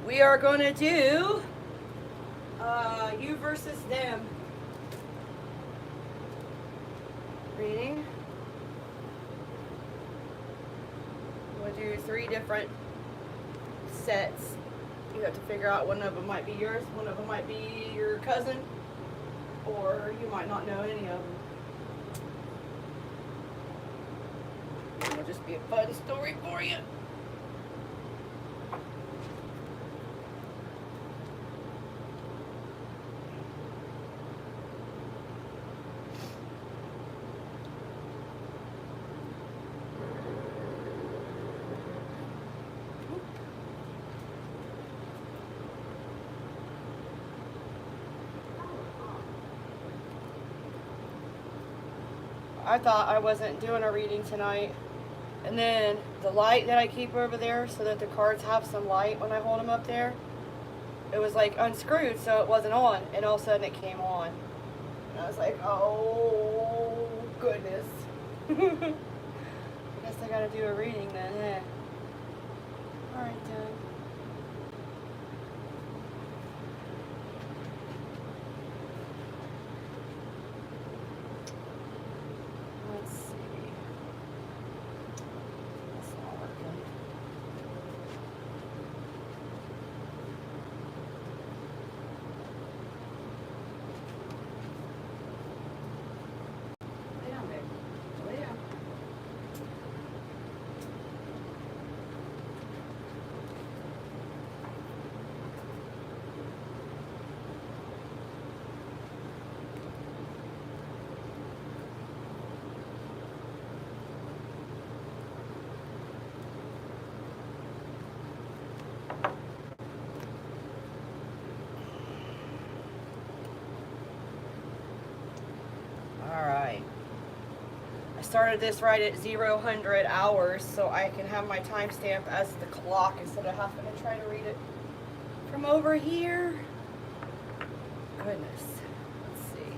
We are going to do you versus them reading. We'll do 3 different sets. You have to figure out one of them might be yours, one of them might be your cousin, or you might not know any of them. It'll just be a fun story for you. I thought I wasn't doing a reading tonight, and then the light that I keep over there so that the cards have some light when I hold them up there, it was like unscrewed so it wasn't on, and all of a sudden it came on, and I was like, oh goodness. I guess I gotta do a reading then, eh? Alright then. Alright. I started this right at 0-100 hours so I can have my timestamp as the clock instead of having to try to read it from over here. Goodness. Let's see.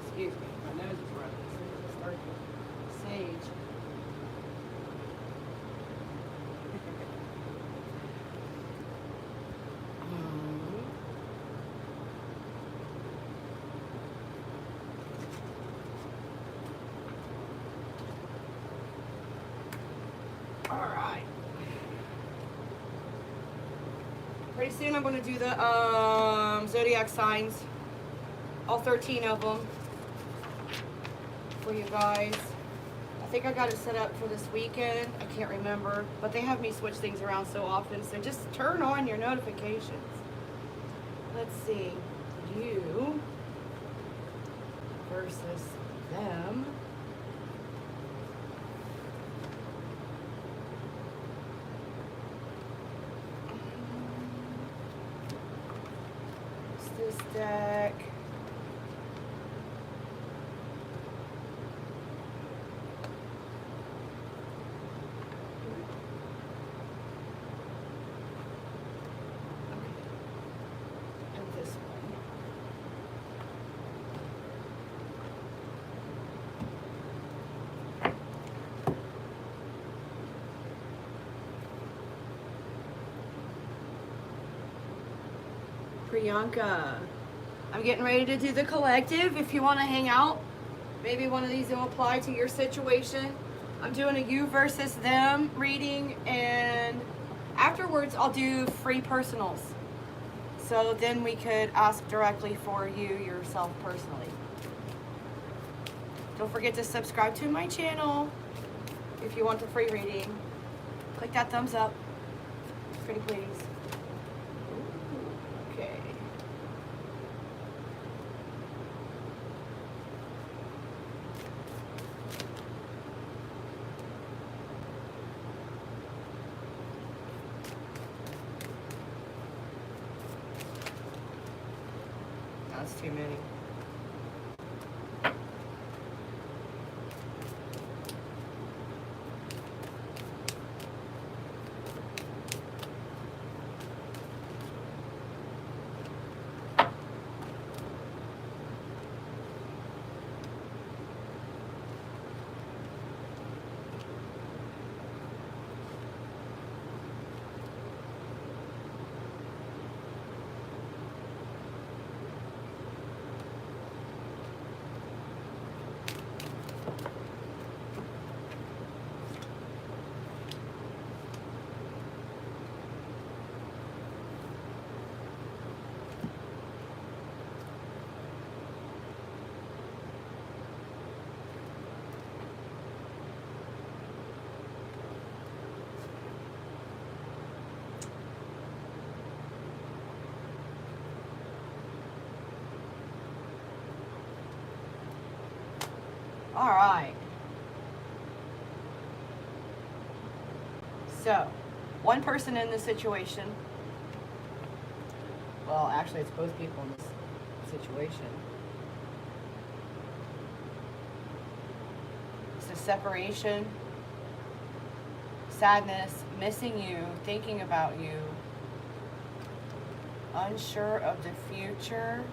Excuse me. My nose is running. So I'm just starting sage. Alright. Pretty soon I'm going to do the zodiac signs. All 13 of them. For you guys. I think I got it set up for this weekend. I can't remember. But they have me switch things around so often. So just turn on your notifications. Let's see. You versus them. This deck. And this one. Priyanka. I'm getting ready to do the collective. If you want to hang out, maybe one of these will apply to your situation. I'm doing a you versus them reading, and afterwards I'll do free personals. So then we could ask directly for you yourself personally. Don't forget to subscribe to my channel if you want a free reading. Click that thumbs up. Pretty please. Okay. That's too many. All right. So, one person in this situation, well, actually, it's both people in this situation. It's a separation, sadness, missing you, thinking about you, unsure of the future.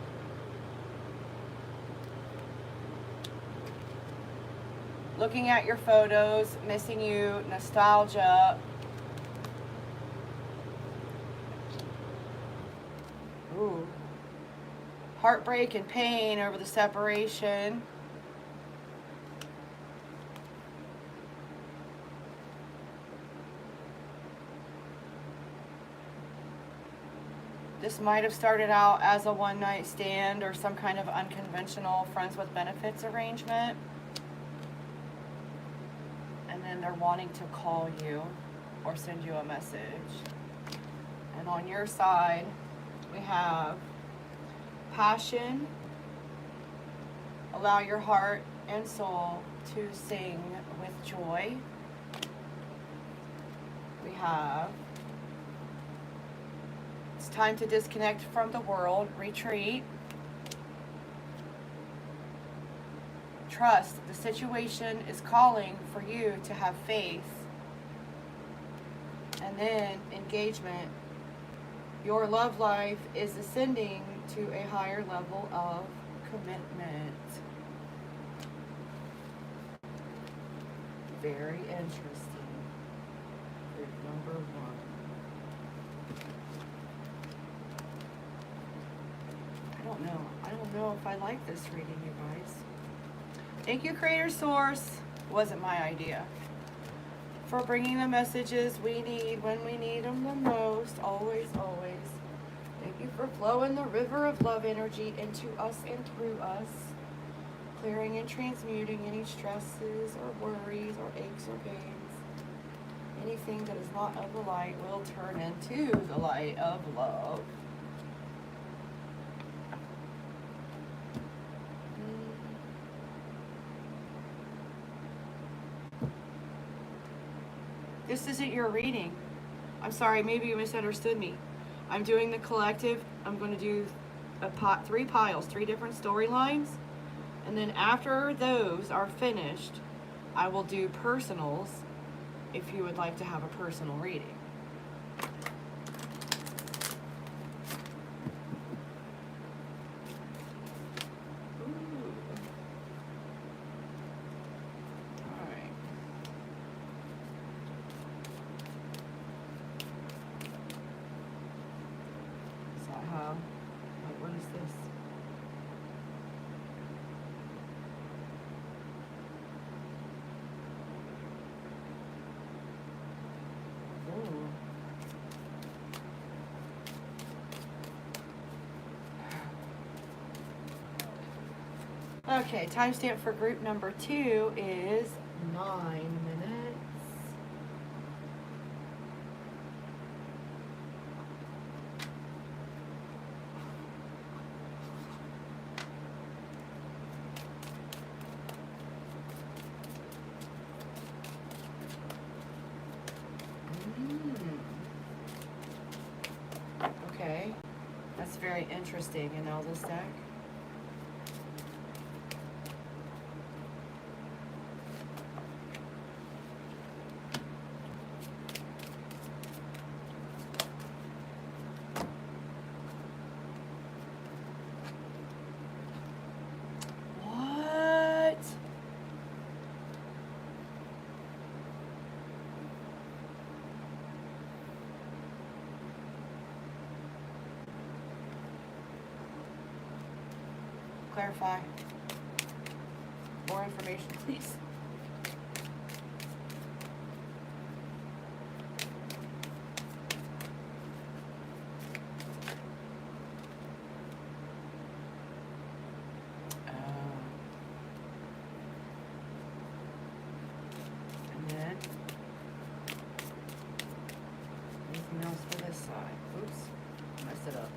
Looking at your photos, missing you, nostalgia. Ooh. Heartbreak and pain over the separation. This might have started out as a one-night stand or some kind of unconventional friends with benefits arrangement. And then they're wanting to call you or send you a message. And on your side, we have passion. Allow your heart and soul to sing with joy. We have it's time to disconnect from the world, retreat. Trust, the situation is calling for you to have faith. And then engagement. Your love life is ascending to a higher level of commitment. Very interesting. Group number 1. I don't know if I like this reading, you guys. Thank you, Creator Source. Wasn't my idea. For bringing the messages we need when we need them the most. Always, always. Thank you for flowing the river of love energy into us and through us. Clearing and transmuting any stresses or worries or aches or pains. Anything that is not of the light will turn into the light of love. This isn't your reading. I'm sorry, maybe you misunderstood me. I'm doing the collective. I'm going to do 3 piles, 3 different storylines. And then after those are finished, I will do personals if you would like to have a personal reading. Okay, timestamp for group number 2 is 9 minutes. Okay, that's very interesting in all this deck. Clarify. More information, please. And then anything else for this side? Oops, messed it up.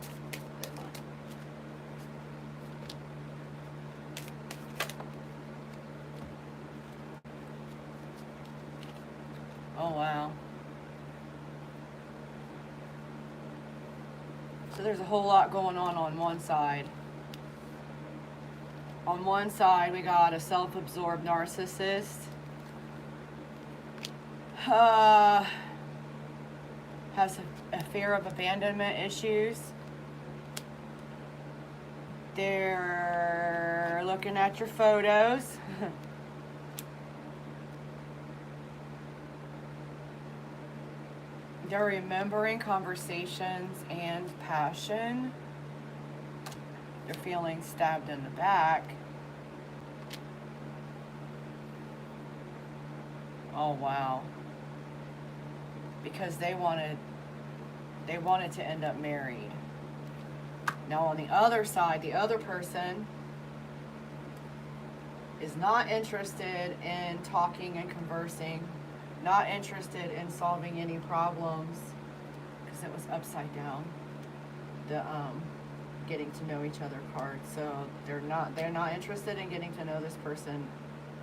Oh, wow. So there's a whole lot going on one side. On one side, we got a self-absorbed narcissist. Has a fear of abandonment issues. They're looking at your photos. They're remembering conversations and passion. They're feeling stabbed in the back. Oh, wow. Because they wanted to end up married. Now on the other side, the other person is not interested in talking and conversing, not interested in solving any problems, because it was upside down, the getting to know each other card. So they're not interested in getting to know this person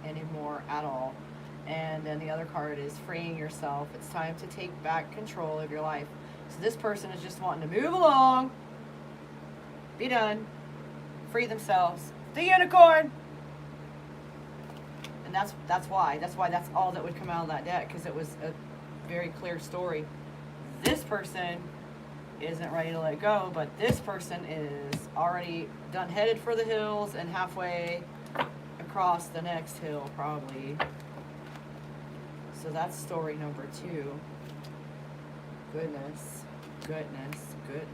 anymore at all. And then the other card is freeing yourself. It's time to take back control of your life. So this person is just wanting to move along, be done, free themselves. The unicorn. And that's why that's all that would come out of that deck, because it was a very clear story. This person isn't ready to let go, but this person is already done headed for the hills and halfway across the next hill probably. So that's story number 2. Goodness, goodness, goodness.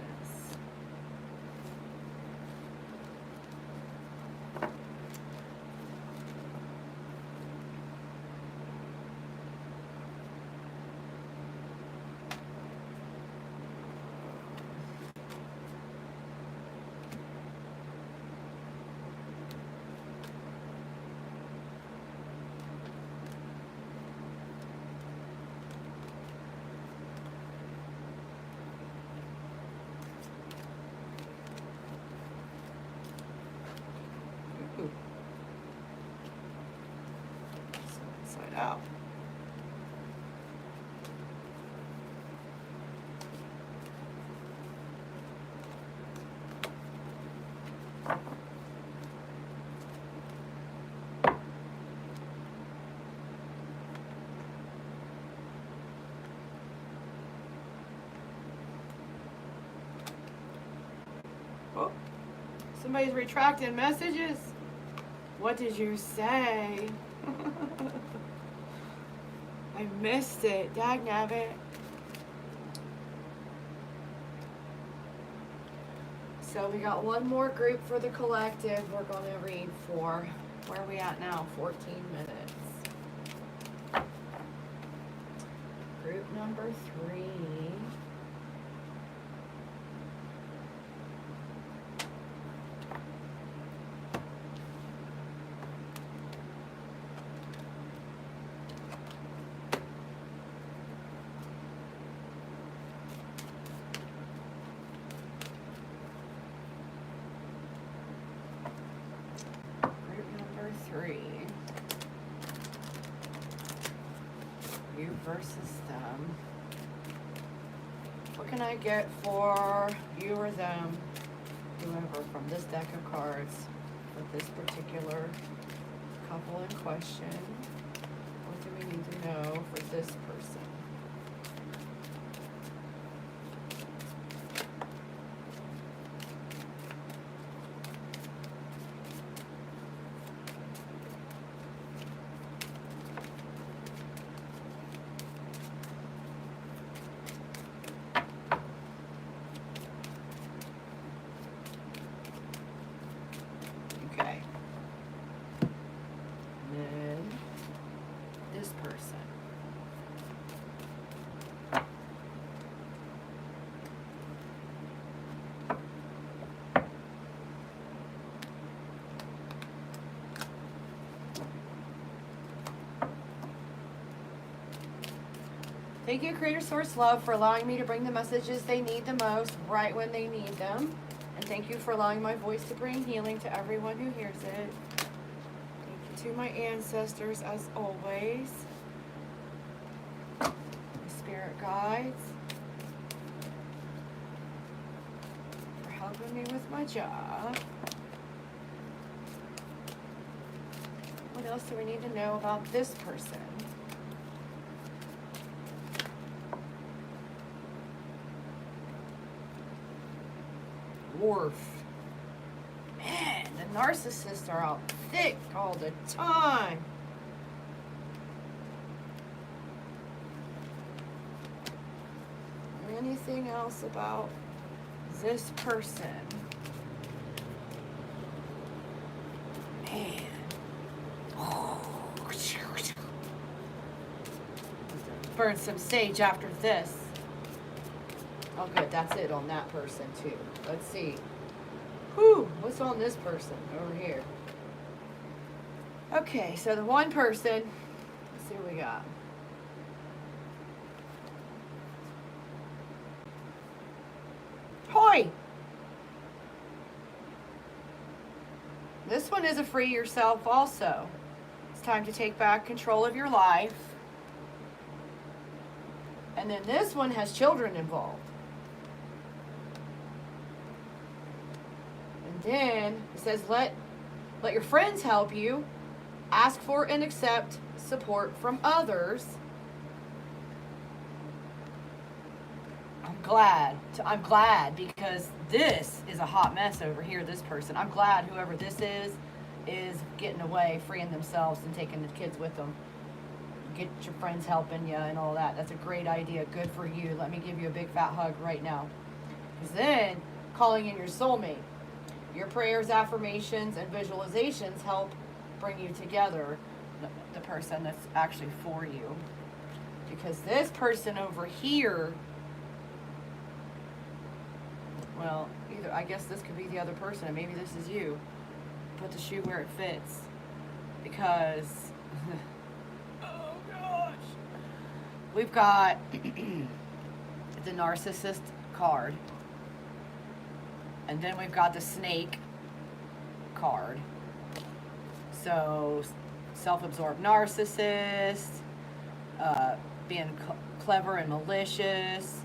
Out. Oh, somebody's retracting messages. What did you say? I missed it. Dagnabbit. So we got one more group for the collective we're going to read for. Where are we at now? 14 minutes. Group number 3. You versus them. What can I get for you or them, whoever, from this deck of cards for this particular couple in question? What do we need to know for this person? Thank you, Creator Source Love, for allowing me to bring the messages they need the most right when they need them. And thank you for allowing my voice to bring healing to everyone who hears it. Thank you to my ancestors, as always. spirit guides for helping me with my job. What else do we need to know about this person? Dwarf. Man, the narcissists are out thick all the time. Anything else about this person? Man. Oh. Burn some sage after this. Oh, good. That's it on that person, too. Let's see. Whew. What's on this person over here? Okay, so the one person. Let's see what we got. Hoi! This one is a free yourself also. It's time to take back control of your life. And then this one has children involved. And then it says let your friends help you. Ask for and accept support from others. I'm glad because this is a hot mess over here, this person. I'm glad whoever this is getting away, freeing themselves and taking the kids with them. Get your friends helping you and all that. That's a great idea. Good for you. Let me give you a big fat hug right now. Because then, calling in your soulmate. Your prayers, affirmations, and visualizations help bring you together, the person that's actually for you. Because this person over here, well, either I guess this could be the other person, and maybe this is you. Put the shoe where it fits. Because, oh gosh. We've got the narcissist card. And then we've got the snake card. So, self-absorbed narcissist, being clever and malicious,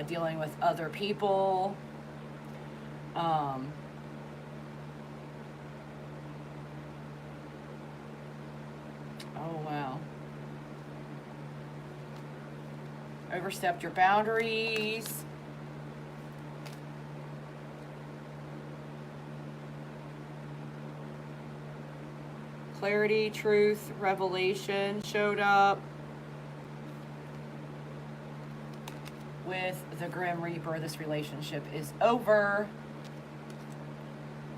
dealing with other people. Oh, wow. Overstepped your boundaries. Clarity, truth, revelation showed up with the Grim Reaper. This relationship is over.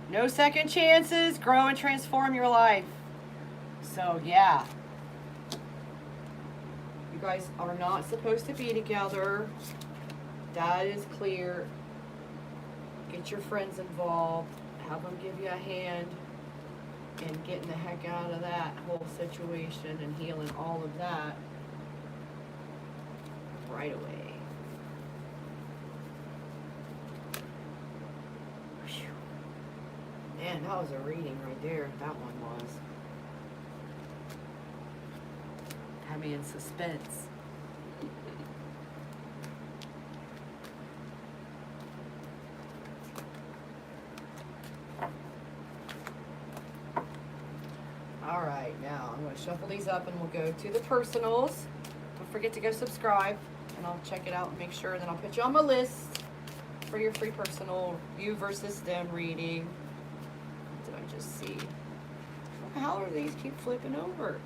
No second chances. Grow and transform your life. So, yeah. You guys are not supposed to be together. That is clear. Get your friends involved. Have them give you a hand in getting the heck out of that whole situation and healing all of that right away. Whew. Man, that was a reading right there. That one was. Had me in suspense. All right, now I'm going to shuffle these up and we'll go to the personals. Don't forget to go subscribe and I'll check it out and make sure. Then I'll put you on my list for your free personal you versus them reading. What did I just see? What the hell are these? Keep flipping over.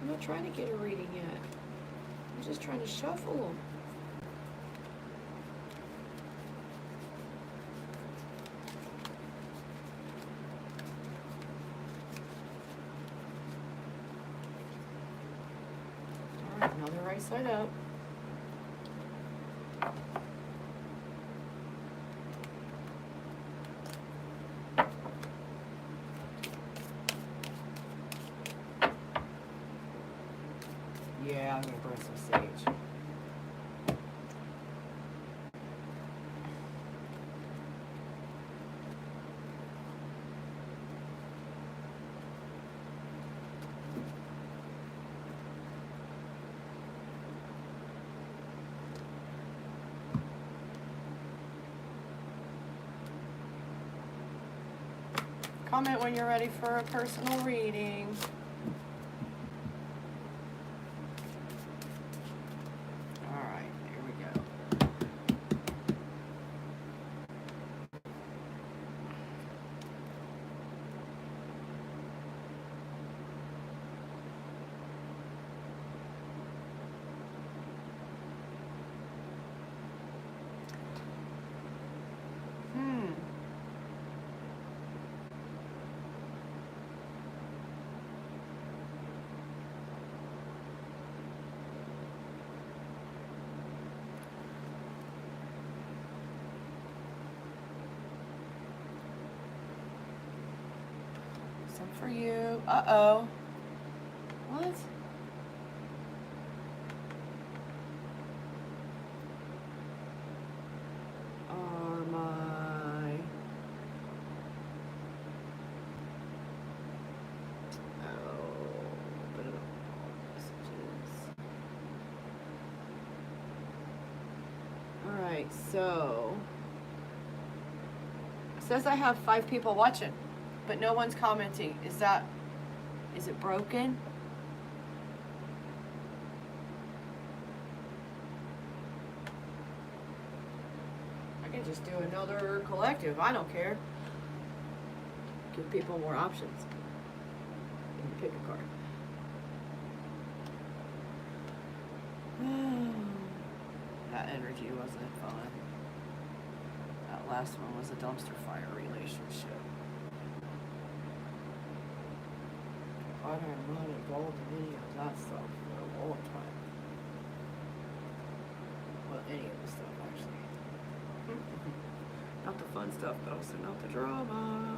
I'm not trying to get a reading yet. I'm just trying to shuffle them. Alright, now they're right side up. Yeah, I'm going to burn some sage. Comment when you're ready for a personal reading. All right, here we go. For you. Uh-oh. What? Are my... Alright, so... It says I have 5 people watching, but no one's commenting. Is it broken? I can just do another collective. I don't care. Give people more options. Pick a card. That energy wasn't fun. That last one was a dumpster fire relationship. I'm not involved in any of that stuff for a long time. Well, any of the stuff, actually. Not the fun stuff, but also not the drama.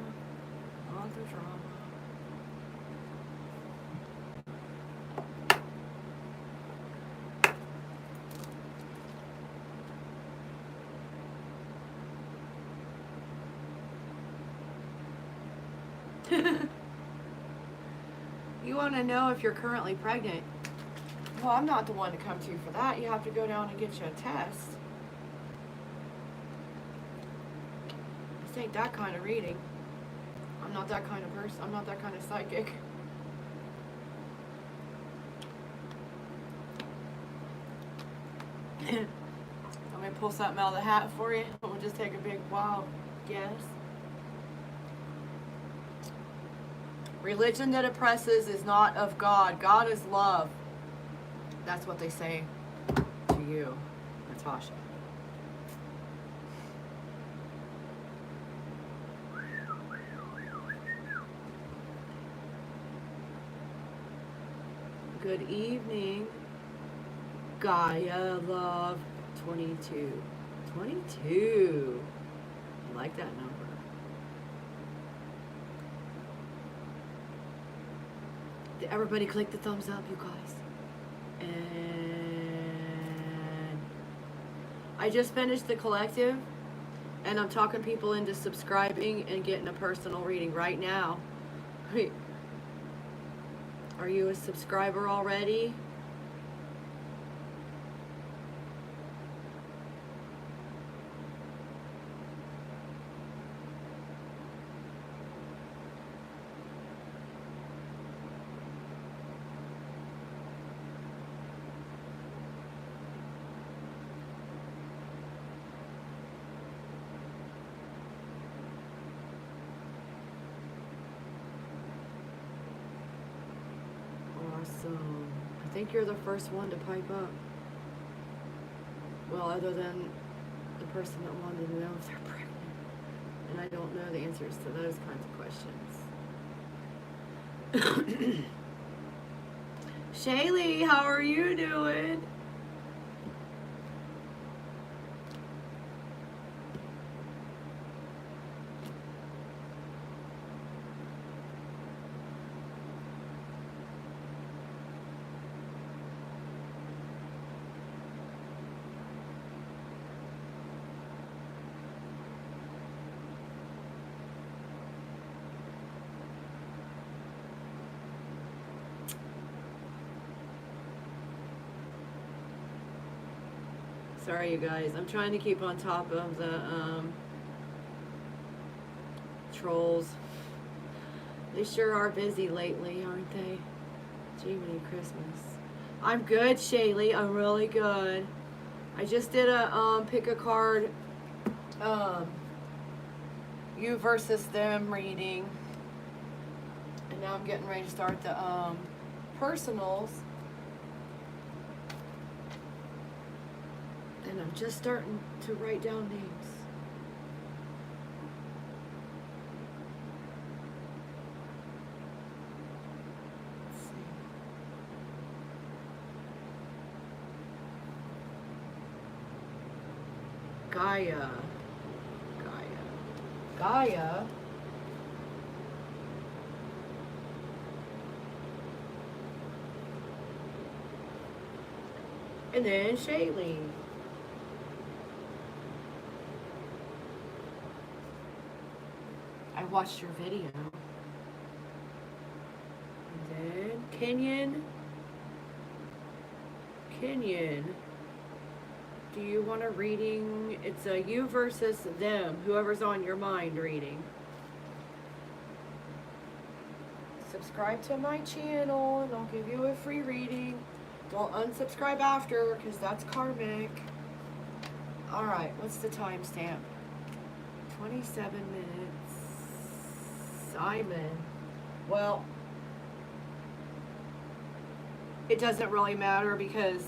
Not the drama. You want to know if you're currently pregnant? Well, I'm not the one to come to you for that. You have to go down and get you a test. This ain't that kind of reading. I'm not that kind of person. I'm not that kind of psychic. I'm going to pull something out of the hat for you. We'll just take a big wild guess. Religion that oppresses is not of God. God is love. That's what they say to you, Natasha. Good evening, Gaia Love 22. 22. I like that number. Everybody click the thumbs up, you guys. And I just finished the collective, and I'm talking people into subscribing and getting a personal reading right now. Are you a subscriber already? Awesome. I think you're the first one to pipe up. Well, other than the person that wanted to know if they're pregnant. And I don't know the answers to those kinds of questions. Chaley, how are you doing? Sorry, you guys. I'm trying to keep on top of the trolls. They sure are busy lately, aren't they? Jiminy Christmas. I'm good, Chaley. I'm really good. I just did a pick a card, you versus them reading, and now I'm getting ready to start the personals. And I'm just starting to write down names. Let's see. Gaia. And then Chaley. I watched your video. And then Kenyon. Do you want a reading? It's a you versus them, whoever's on your mind reading. Subscribe to my channel and I'll give you a free reading. Don't unsubscribe after, because that's karmic. Alright, what's the timestamp? 27 minutes. Simon. Well, it doesn't really matter because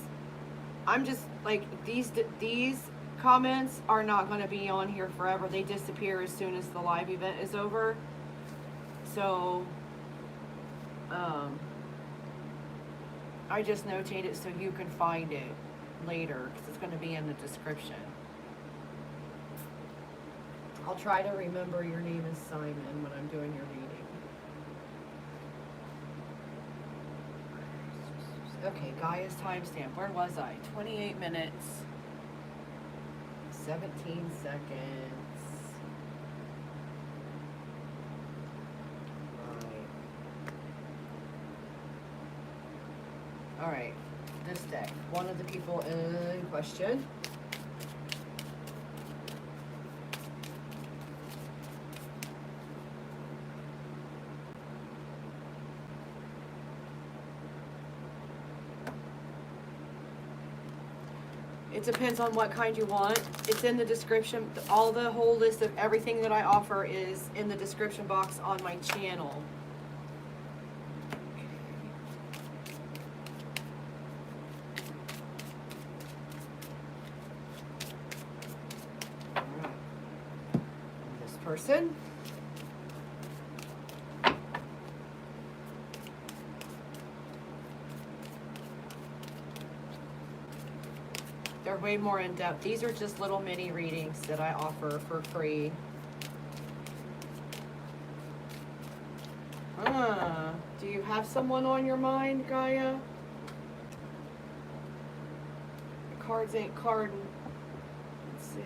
I'm just like, these comments are not going to be on here forever. They disappear as soon as the live event is over. So, I just notate it so you can find it later because it's going to be in the description. I'll try to remember your name is Simon when I'm doing your reading. Okay, Gaia's timestamp. Where was I? 28 minutes, 17 seconds. All right, this deck. One of the people in question. It depends on what kind you want. It's in the description. All the whole list of everything that I offer is in the description box on my channel. Person. They're way more in depth. These are just little mini readings that I offer for free. Do you have someone on your mind, Gaia? The cards ain't carding. Let's see.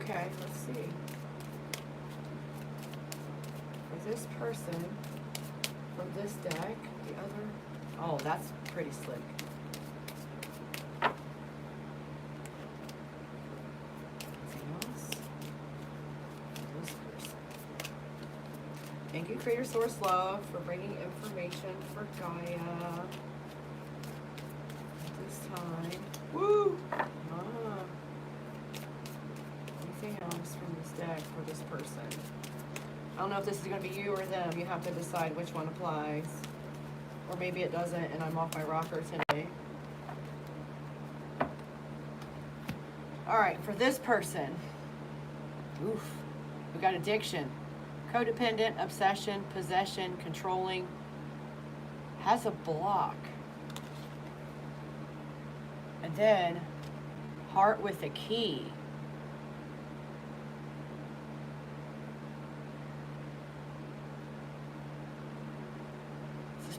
Okay, let's see. For this person, from this deck, the other... Oh, that's pretty slick. Anything else? This person. Thank you, Creator Source Love, for bringing information for Gaia. This time. Woo! Anything else from this deck for this person? I don't know if this is going to be you or them. You have to decide which one applies. Or maybe it doesn't and I'm off my rocker today. Alright, for this person. Oof. We got addiction. Codependent, obsession, possession, controlling. Has a block. And then heart with a key.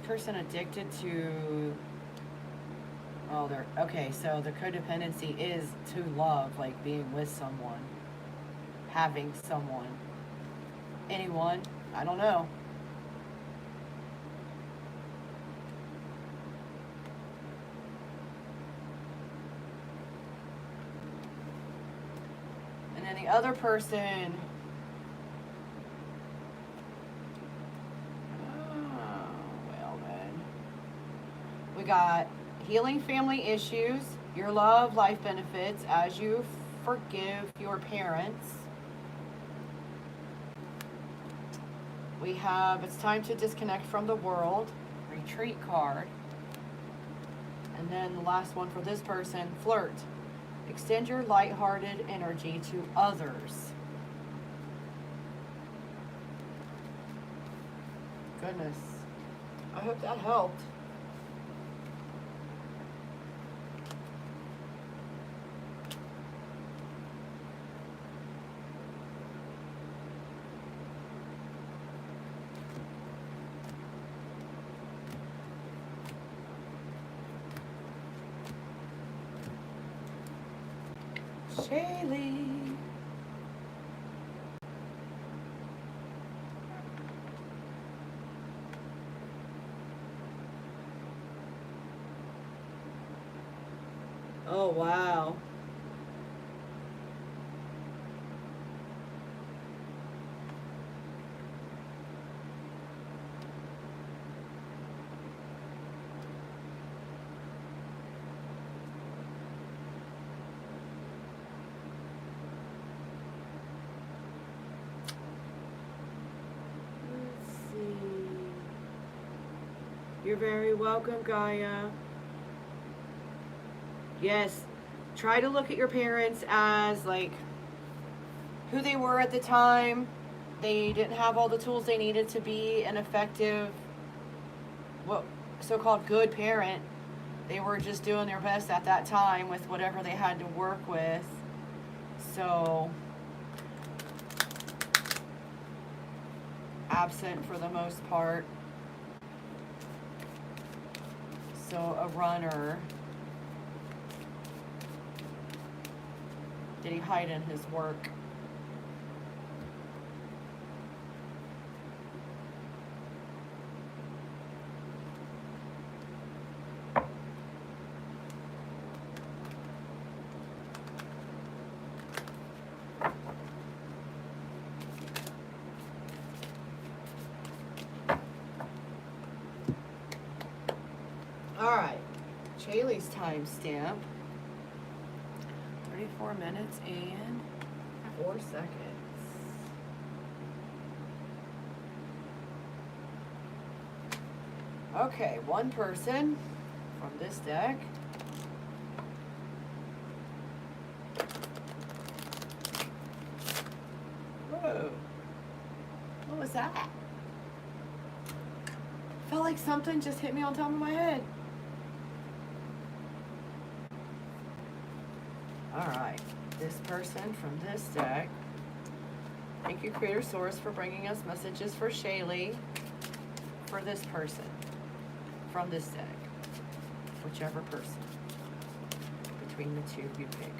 Person addicted to, oh, they're okay, so the codependency is to love, like being with someone, having someone. Anyone? I don't know. And then the other person, well then, we got healing family issues, your love life benefits as you forgive your parents. We have it's time to disconnect from the world, retreat card. And then the last one for this person, flirt. Extend your lighthearted energy to others. Goodness. I hope that helped. Chaley. Oh, wow. You're very welcome, Gaia. Yes, try to look at your parents as like who they were at the time. They didn't have all the tools they needed to be an effective, what so-called good parent. They were just doing their best at that time with whatever they had to work with. So, absent for the most part. So a runner. Did he hide in his work? All right, Chaley's timestamp, 34 minutes and 4 seconds. Okay, one person from this deck. Whoa, what was that? Felt like something just hit me on top of my head. Alright, this person from this deck. Thank you, Creator Source, for bringing us messages for Chaley. For this person from this deck. Whichever person. Between the two you pick.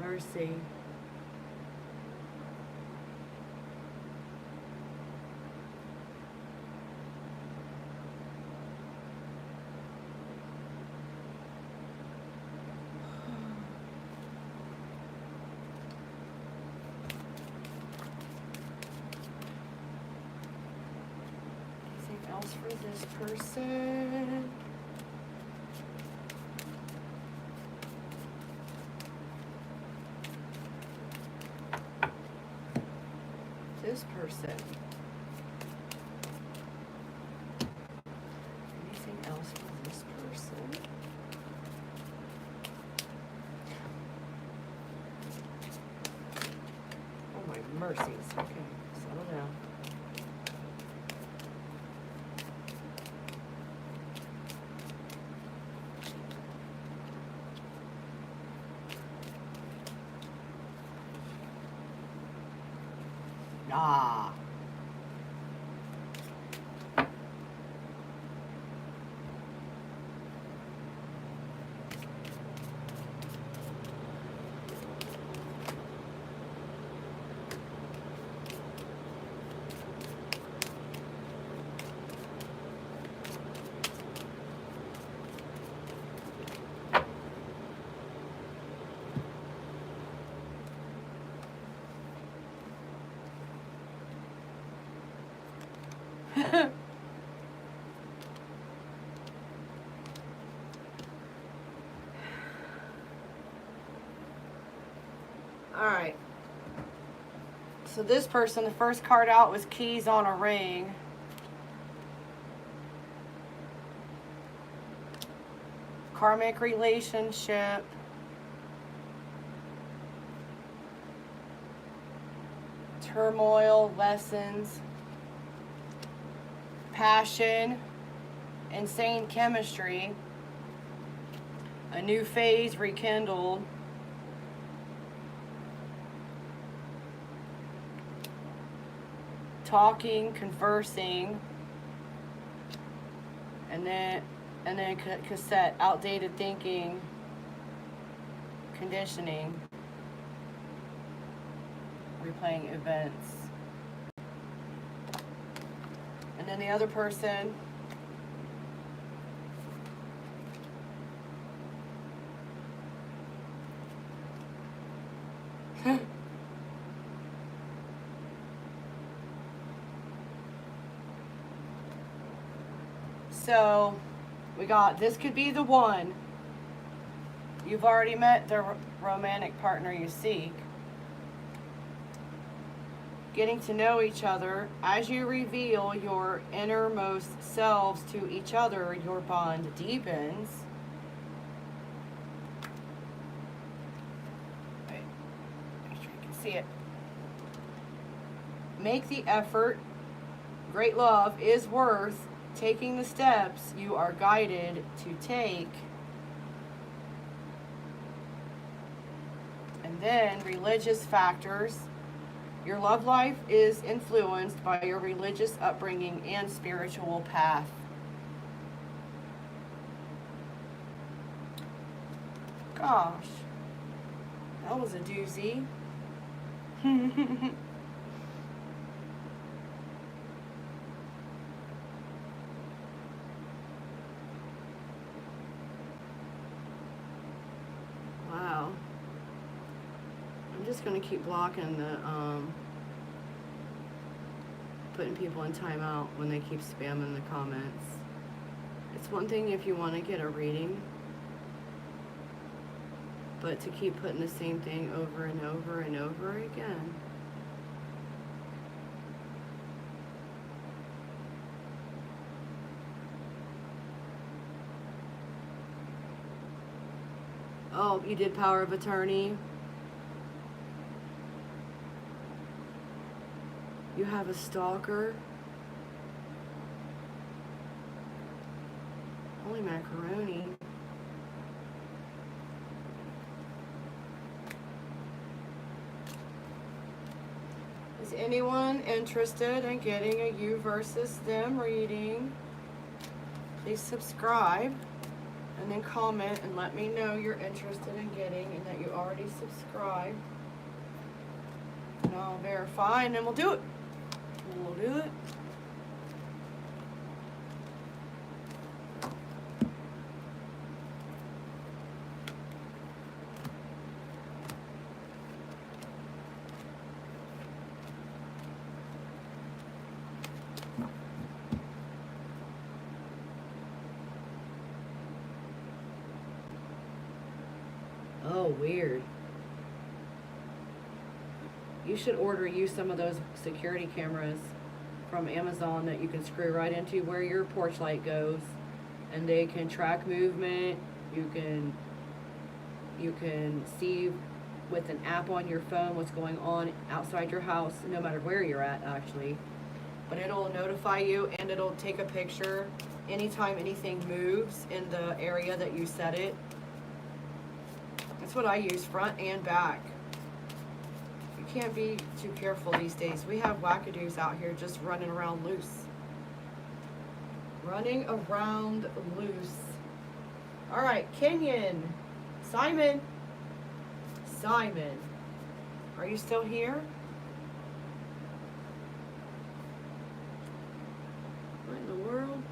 Mercy. person. This person. Anything else for this person? Oh my mercies. Okay, settle down. Ah. All right. So this person, the first card out was keys on a ring. Karmic relationship. Turmoil, lessons. Passion. Insane chemistry. A new phase rekindled. Talking, conversing, and then cassette, outdated thinking, conditioning, replaying events. And then the other person, so we got, this could be the one. You've already met the romantic partner you seek. Getting to know each other. As you reveal your innermost selves to each other, your bond deepens. Wait, make sure you can see it. Make the effort. Great love is worth taking the steps you are guided to take. And then religious factors. Your love life is influenced by your religious upbringing and spiritual path. Gosh, that was a doozy. Wow. I'm just going to keep blocking the, putting people in timeout when they keep spamming the comments. It's one thing if you want to get a reading, but to keep putting the same thing over and over and over again. Oh, you did power of attorney. You have a stalker. Holy macaroni. Is anyone interested in getting a you versus them reading? Please subscribe and then comment and let me know you're interested in getting and that you already subscribed. And I'll verify and then we'll do it. We'll do it. Oh, weird. You should order you some of those security cameras from Amazon that you can screw right into where your porch light goes, and they can track movement. You can see with an app on your phone what's going on outside your house, no matter where you're at, actually. But it'll notify you, and it'll take a picture anytime anything moves in the area that you set it. That's what I use, front and back. You can't be too careful these days. We have wackadoos out here just running around loose. Running around loose. All right, Kenyon. Simon. Simon. Are you still here? What in the world?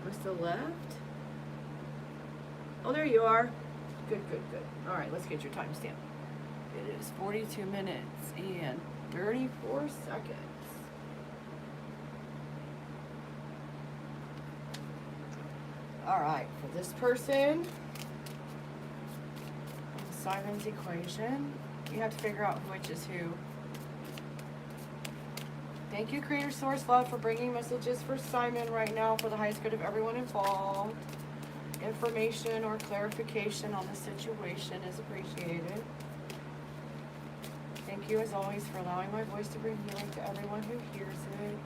Must have left. Oh, there you are. Good, good, good. All right, let's get your timestamp. It is 42 minutes and 34 seconds. All right, for this person, Simon's equation, you have to figure out which is who. Thank you, Creator Source Love, for bringing messages for Simon right now for the highest good of everyone involved. Information or clarification on the situation is appreciated. Thank you, as always, for allowing my voice to bring healing to everyone who hears it.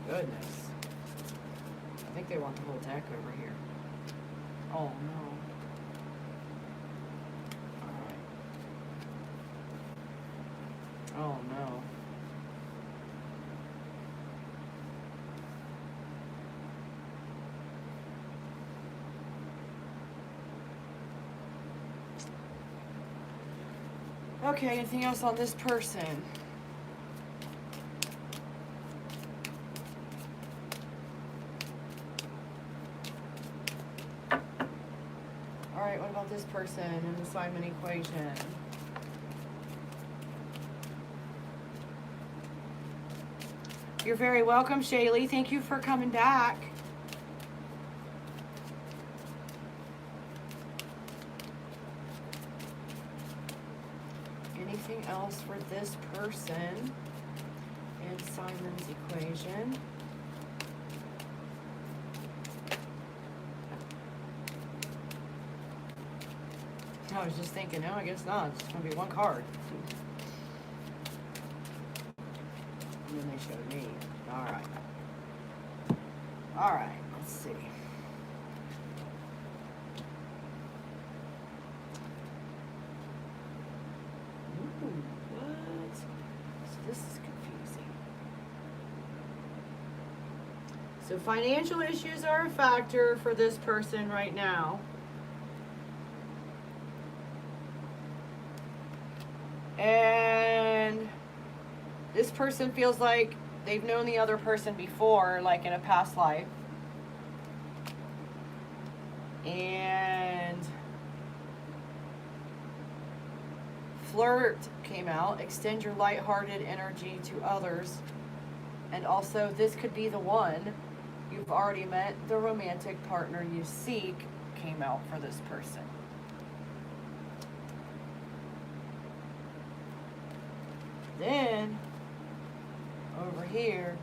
Goodness. I think they want the whole deck over here. Oh no. Alright. Oh no. Okay, anything else on this person? Alright, what about this person in the Simon equation? You're very welcome, Chaley. Thank you for coming back. Anything else for this person in Simon's equation? I was just thinking, no, I guess not. It's going to be one card. And then they showed me. All right. All right, let's see. Ooh, what? So this is confusing. So financial issues are a factor for this person right now. And this person feels like they've known the other person before, like in a past life. And flirt came out. Extend your lighthearted energy to others. And also, this could be the one you've already met. The romantic partner you seek came out for this person. Then, over here,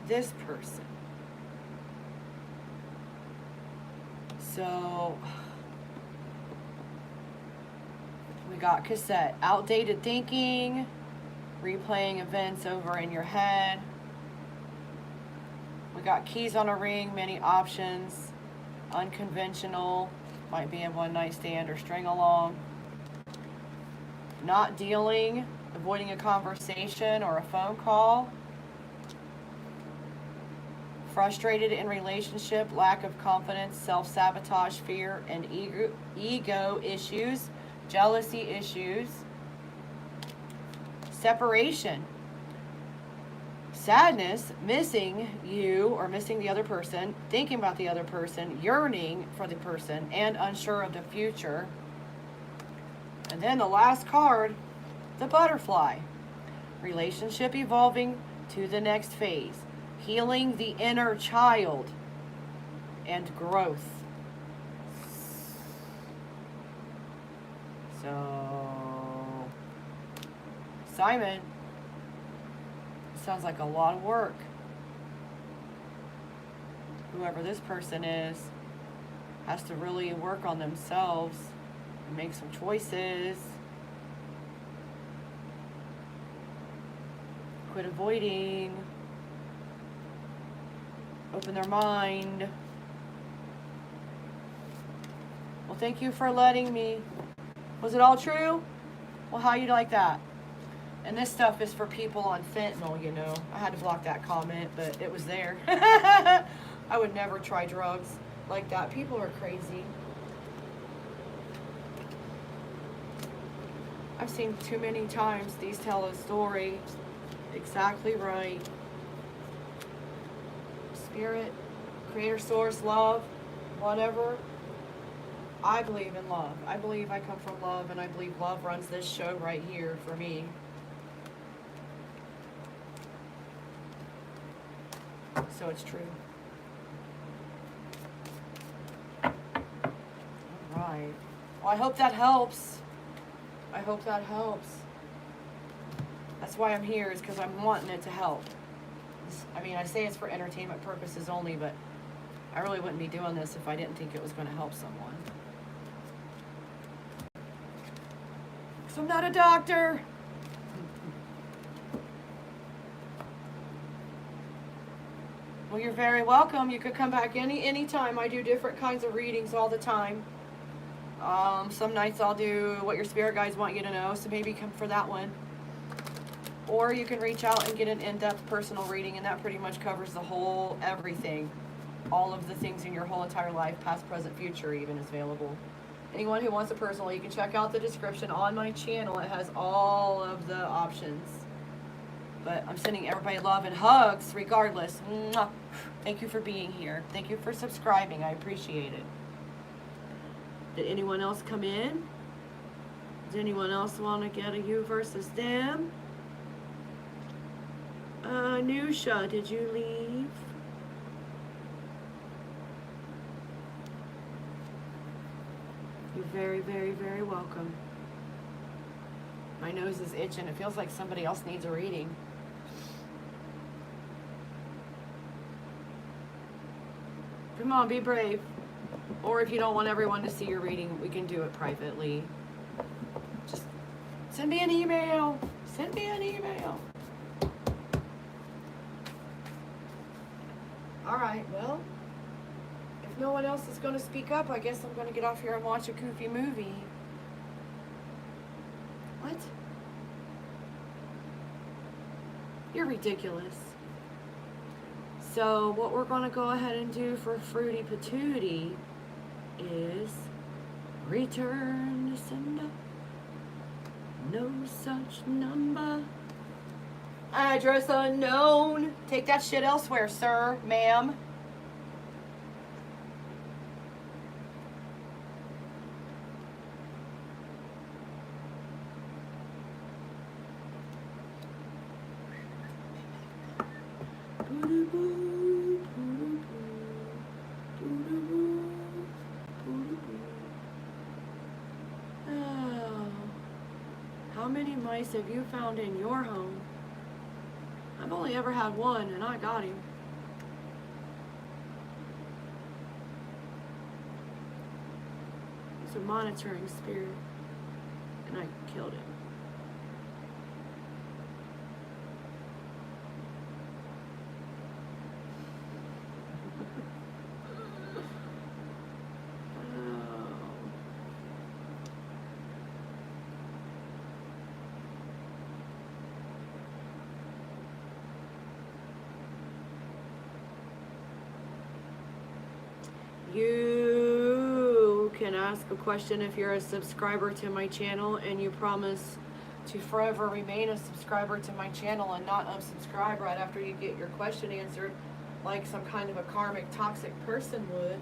this person. So, we got cassette. Outdated thinking, replaying events over in your head. We got keys on a ring, many options, unconventional, might be a one-night stand or string along. Not dealing, avoiding a conversation or a phone call. Frustrated in relationship, lack of confidence, self-sabotage, fear, and ego issues, jealousy issues. Separation. sadness, missing you or missing the other person, thinking about the other person, yearning for the person, and unsure of the future. And then the last card, the butterfly. Relationship evolving to the next phase. Healing the inner child and growth. So, Simon, sounds like a lot of work. Whoever this person is has to really work on themselves and make some choices. Quit avoiding. Open their mind. Well, thank you for letting me. Was it all true? Well, how you like that? And this stuff is for people on fentanyl, you know. I had to block that comment, but it was there. I would never try drugs like that. People are crazy. I've seen too many times these tell a story. Exactly right. Spirit, creator, source, love, whatever. I believe in love. I believe I come from love, and I believe love runs this show right here for me. So it's true. All right. Well, I hope that helps. I hope that helps. That's why I'm here, is because I'm wanting it to help. I mean, I say it's for entertainment purposes only, but I really wouldn't be doing this if I didn't think it was going to help someone. Because I'm not a doctor. Well, you're very welcome. You could come back anytime. I do different kinds of readings all the time. Some nights I'll do what your spirit guides want you to know, so maybe come for that one. Or you can reach out and get an in-depth personal reading, and that pretty much covers the whole everything. All of the things in your whole entire life, past, present, future even, is available. Anyone who wants a personal, you can check out the description on my channel. It has all of the options. But I'm sending everybody love and hugs regardless. Mwah. Thank you for being here. Thank you for subscribing. I appreciate it. Did anyone else come in? Does anyone else want to get a you versus them? Nusha, did you leave? You're very, very, very welcome. My nose is itching. It feels like somebody else needs a reading. Come on, be brave. Or if you don't want everyone to see your reading, we can do it privately. Just send me an email. Send me an email. All right, well, if no one else is going to speak up, I guess I'm going to get off here and watch a goofy movie. What? You're ridiculous. So what we're going to go ahead and do for Fruity Patootie is return to sender. No such number. Address unknown. Take that shit elsewhere, sir, ma'am. How many mice have you found in your home? I've only ever had one, and I got him. It's a monitoring spirit, and I killed it. You can ask a question if you're a subscriber to my channel and you promise to forever remain a subscriber to my channel and not unsubscribe right after you get your question answered like some kind of a karmic toxic person would.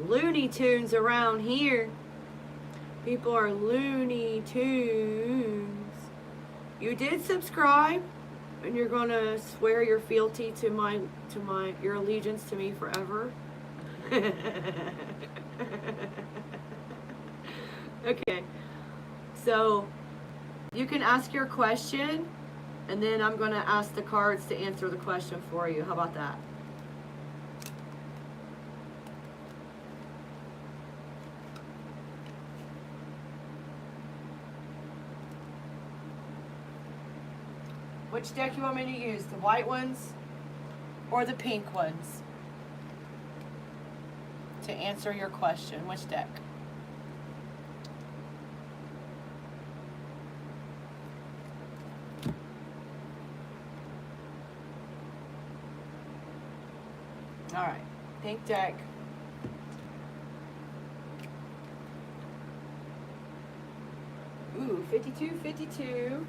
Looney Tunes around here. People are Looney Tunes. You did subscribe, and you're gonna swear your fealty to your allegiance to me forever. Okay, so you can ask your question, and then I'm gonna ask the cards to answer the question for you. How about that? Which deck you want me to use? The white ones or the pink ones? To answer your question, which deck? All right, pink deck. Ooh, 5252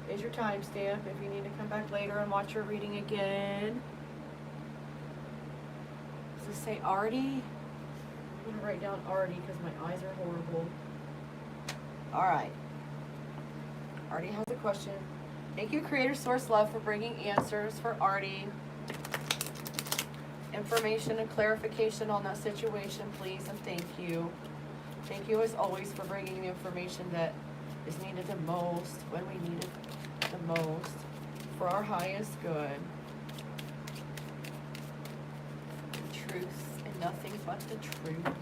is your timestamp if you need to come back later and watch your reading again. Does this say Arti? I'm going to write down Arti because my eyes are horrible. All right. Arti has a question. Thank you, Creator Source Love, for bringing answers for Arti. Information and clarification on that situation, please, and thank you. Thank you, as always, for bringing the information that is needed the most when we need it the most for our highest good. The truth and nothing but the truth.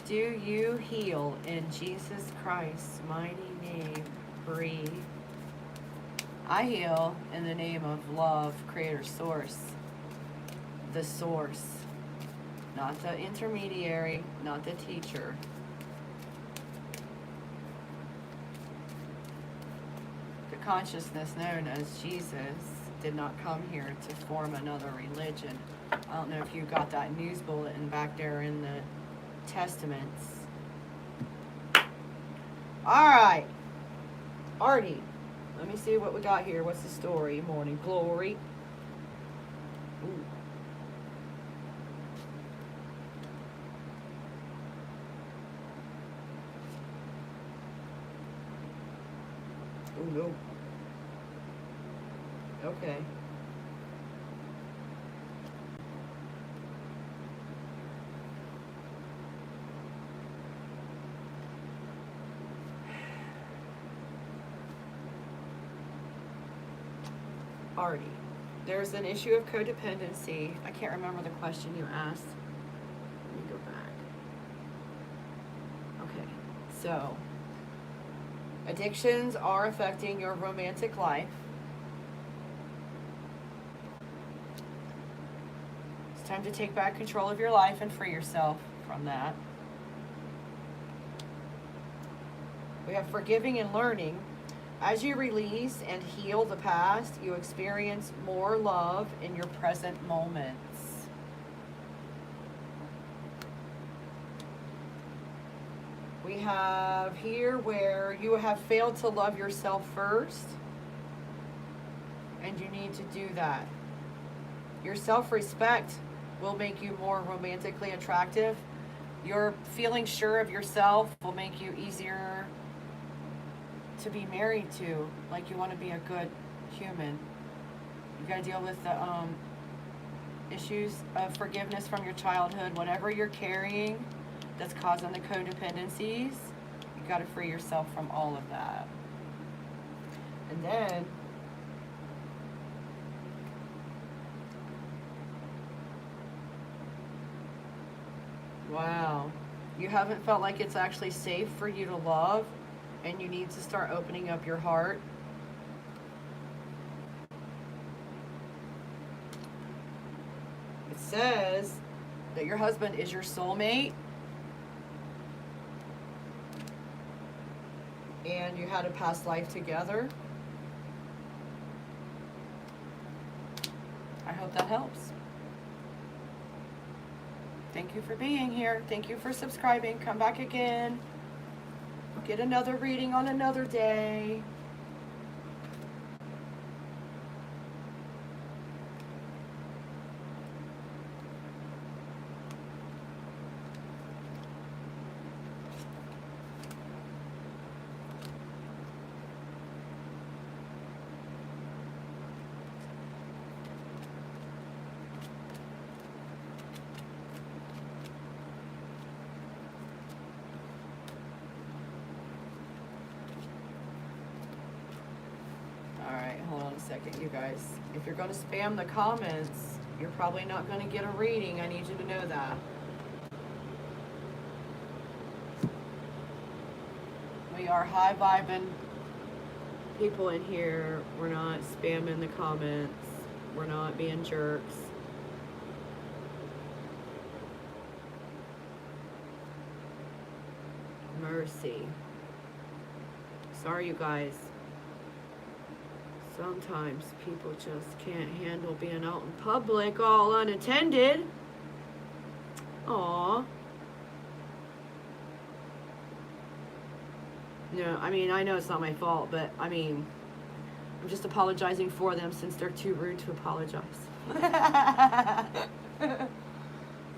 Do you heal in Jesus Christ's mighty name? Breathe. I heal in the name of love, Creator Source. The source. Not the intermediary, not the teacher. The consciousness known as Jesus did not come here to form another religion. I don't know if you got that news bulletin back there in the Testaments. All right, Arti, let me see what we got here. What's the story? Morning glory. Ooh. Oh no. Okay. Arti, there's an issue of codependency. I can't remember the question you asked. Let me go back. Okay, so addictions are affecting your romantic life. It's time to take back control of your life and free yourself from that. We have forgiving and learning. As you release and heal the past, you experience more love in your present moments. We have here where you have failed to love yourself first, and you need to do that. Your self-respect will make you more romantically attractive. Your feeling sure of yourself will make you easier to be married to, like you want to be a good human. You got to deal with the issues of forgiveness from your childhood, whatever you're carrying that's causing the codependencies, you got to free yourself from all of that. And then wow, you haven't felt like it's actually safe for you to love, and you need to start opening up your heart. It says that your husband is your soulmate, and you had a past life together. I hope that helps. Thank you for being here. Thank you for subscribing. Come back again. Get another reading on another day. Hold on a second, you guys. If you're going to spam the comments, you're probably not going to get a reading. I need you to know that. We are high vibing people in here. We're not spamming the comments. We're not being jerks. Mercy. Sorry, you guys. Sometimes people just can't handle being out in public all unattended. Aww. No, I mean, I know it's not my fault, but I mean, I'm just apologizing for them since they're too rude to apologize.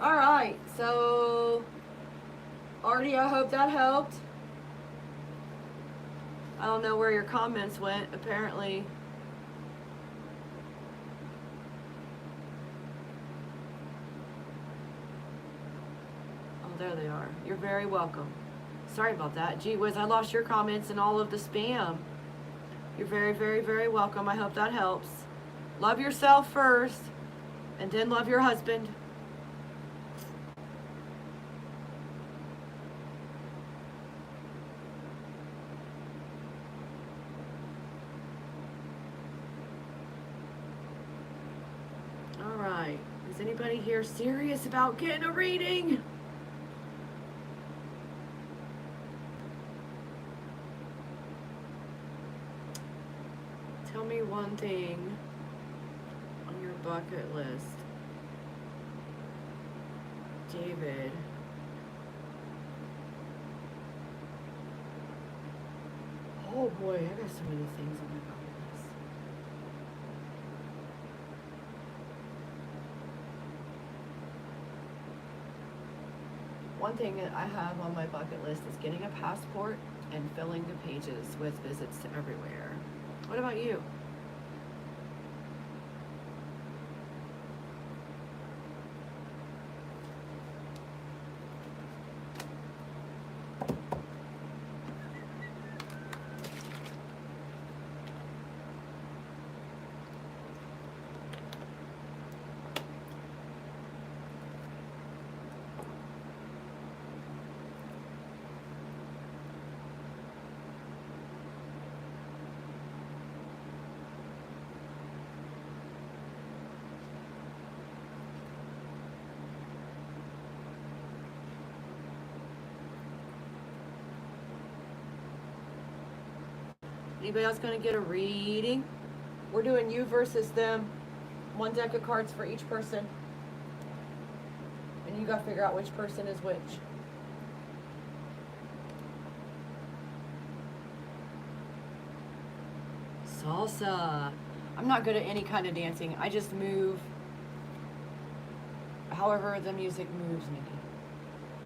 Alright, so Arti, I hope that helped. I don't know where your comments went, apparently. There they are. You're very welcome. Sorry about that. Gee whiz, I lost your comments and all of the spam. You're very, very, very welcome. I hope that helps. Love yourself first, and then love your husband. All right. Is anybody here serious about getting a reading? Tell me one thing on your bucket list. David. Oh boy, I got so many things on my bucket list. One thing that I have on my bucket list is getting a passport and filling the pages with visits to everywhere. What about you? Anybody else going to get a reading? We're doing you versus them. One deck of cards for each person. And you got to figure out which person is which. Salsa. I'm not good at any kind of dancing. I just move however the music moves me.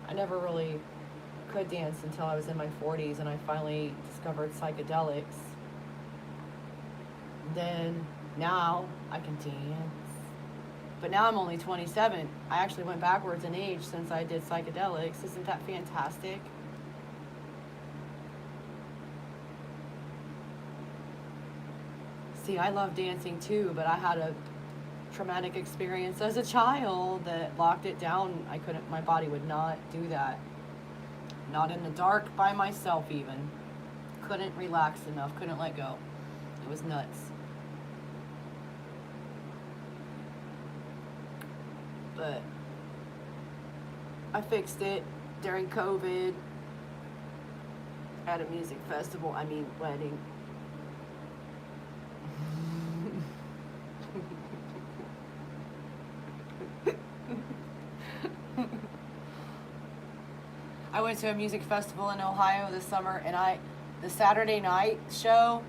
I never really could dance until I was in my 40s and I finally discovered psychedelics. Then now I can dance. But now I'm only 27. I actually went backwards in age since I did psychedelics. Isn't that fantastic? See, I love dancing too, but I had a traumatic experience as a child that locked it down. My body would not do that. Not in the dark by myself even. Couldn't relax enough, couldn't let go. It was nuts. But I fixed it during COVID at a music festival, wedding. I went to a music festival in Ohio this summer, and the Saturday night show,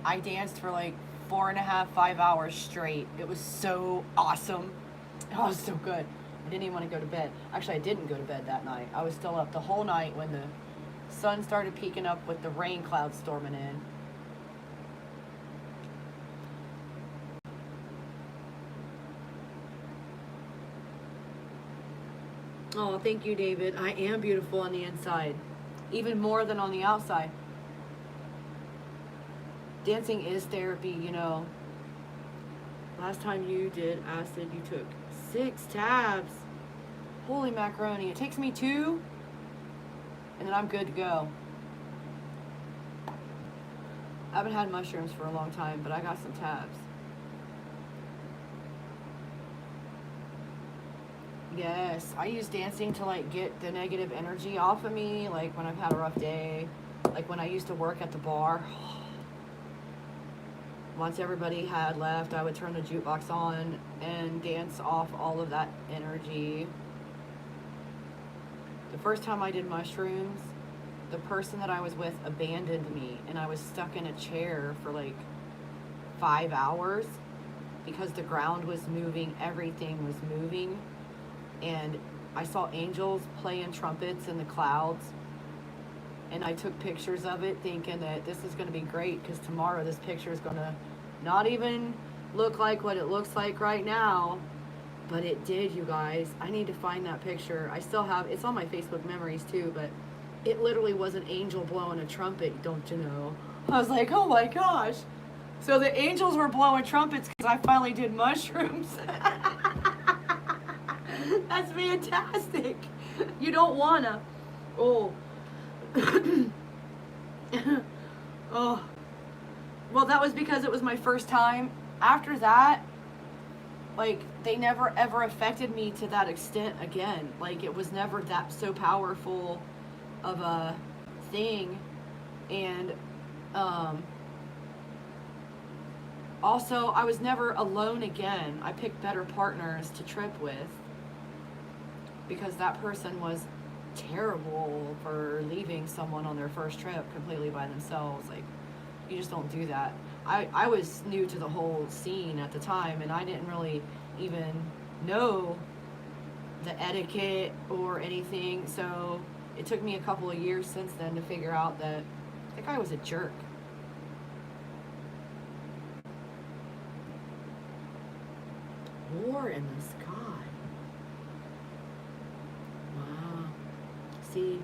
I danced for like 4.5, 5 hours straight. It was so awesome. Oh, it was so good. I didn't even want to go to bed. Actually, I didn't go to bed that night. I was still up the whole night when the sun started peeking up with the rain clouds storming in. Oh, thank you, David. I am beautiful on the inside, even more than on the outside. Dancing is therapy, you know. Last time you did acid, you took 6 tabs. Holy macaroni. It takes me 2, and then I'm good to go. I haven't had mushrooms for a long time, but I got some tabs. Yes, I use dancing to like get the negative energy off of me, like when I've had a rough day, like when I used to work at the bar. Once everybody had left, I would turn the jukebox on and dance off all of that energy. The first time I did mushrooms, the person that I was with abandoned me, and I was stuck in a chair for like 5 hours because the ground was moving, everything was moving. And I saw angels playing trumpets in the clouds, and I took pictures of it thinking that this is going to be great because tomorrow this picture is going to not even look like what it looks like right now, but it did, you guys. I need to find that picture. I still have, it's on my Facebook memories too, but it literally was an angel blowing a trumpet, don't you know? I was like, oh my gosh. So the angels were blowing trumpets because I finally did mushrooms. That's fantastic. You don't wanna. Oh. Oh. Well, that was because it was my first time. After that, like, they never ever affected me to that extent again. Like, it was never that so powerful of a thing. And also, I was never alone again. I picked better partners to trip with, because that person was terrible for leaving someone on their first trip completely by themselves. Like, you just don't do that. I was new to the whole scene at the time, and I didn't really even know the etiquette or anything, so it took me a couple of years since then to figure out that that guy was a jerk. War in the sky. Wow. See,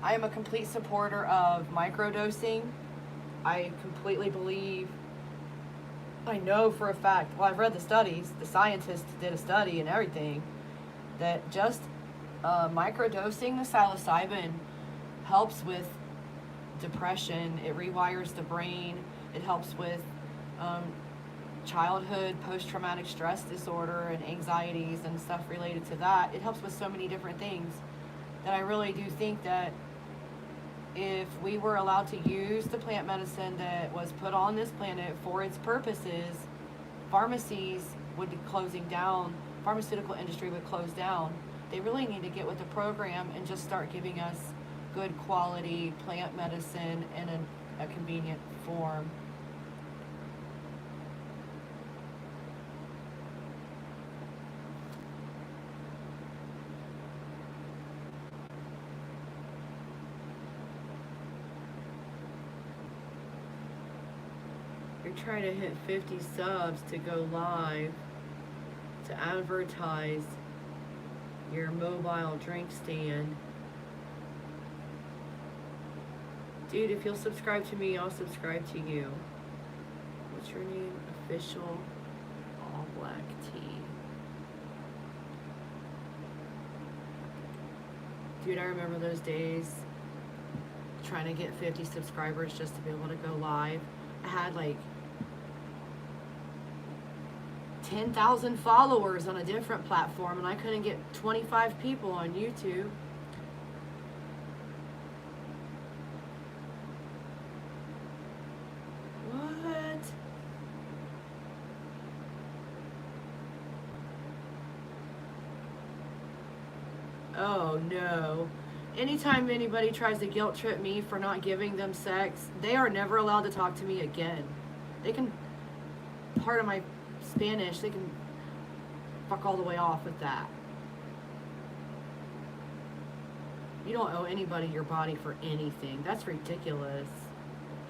I am a complete supporter of microdosing. I completely believe, I know for a fact, well, I've read the studies, the scientists did a study and everything, that just microdosing the psilocybin helps with depression. It rewires the brain. It helps with childhood post-traumatic stress disorder and anxieties and stuff related to that. It helps with so many different things that I really do think that if we were allowed to use the plant medicine that was put on this planet for its purposes, pharmacies would be closing down, pharmaceutical industry would close down. They really need to get with the program and just start giving us good quality plant medicine in a convenient form. You're try to hit 50 subs to go live to advertise your mobile drink stand. Dude, if you'll subscribe to me, I'll subscribe to you. What's your name? Official All Black Tea. Dude, I remember those days trying to get 50 subscribers just to be able to go live. I had like 10,000 followers on a different platform, and I couldn't get 25 people on YouTube. What? Oh no. Anytime anybody tries to guilt trip me for not giving them sex, they are never allowed to talk to me again. They can, part of my Spanish, they can fuck all the way off with that. You don't owe anybody your body for anything. That's ridiculous.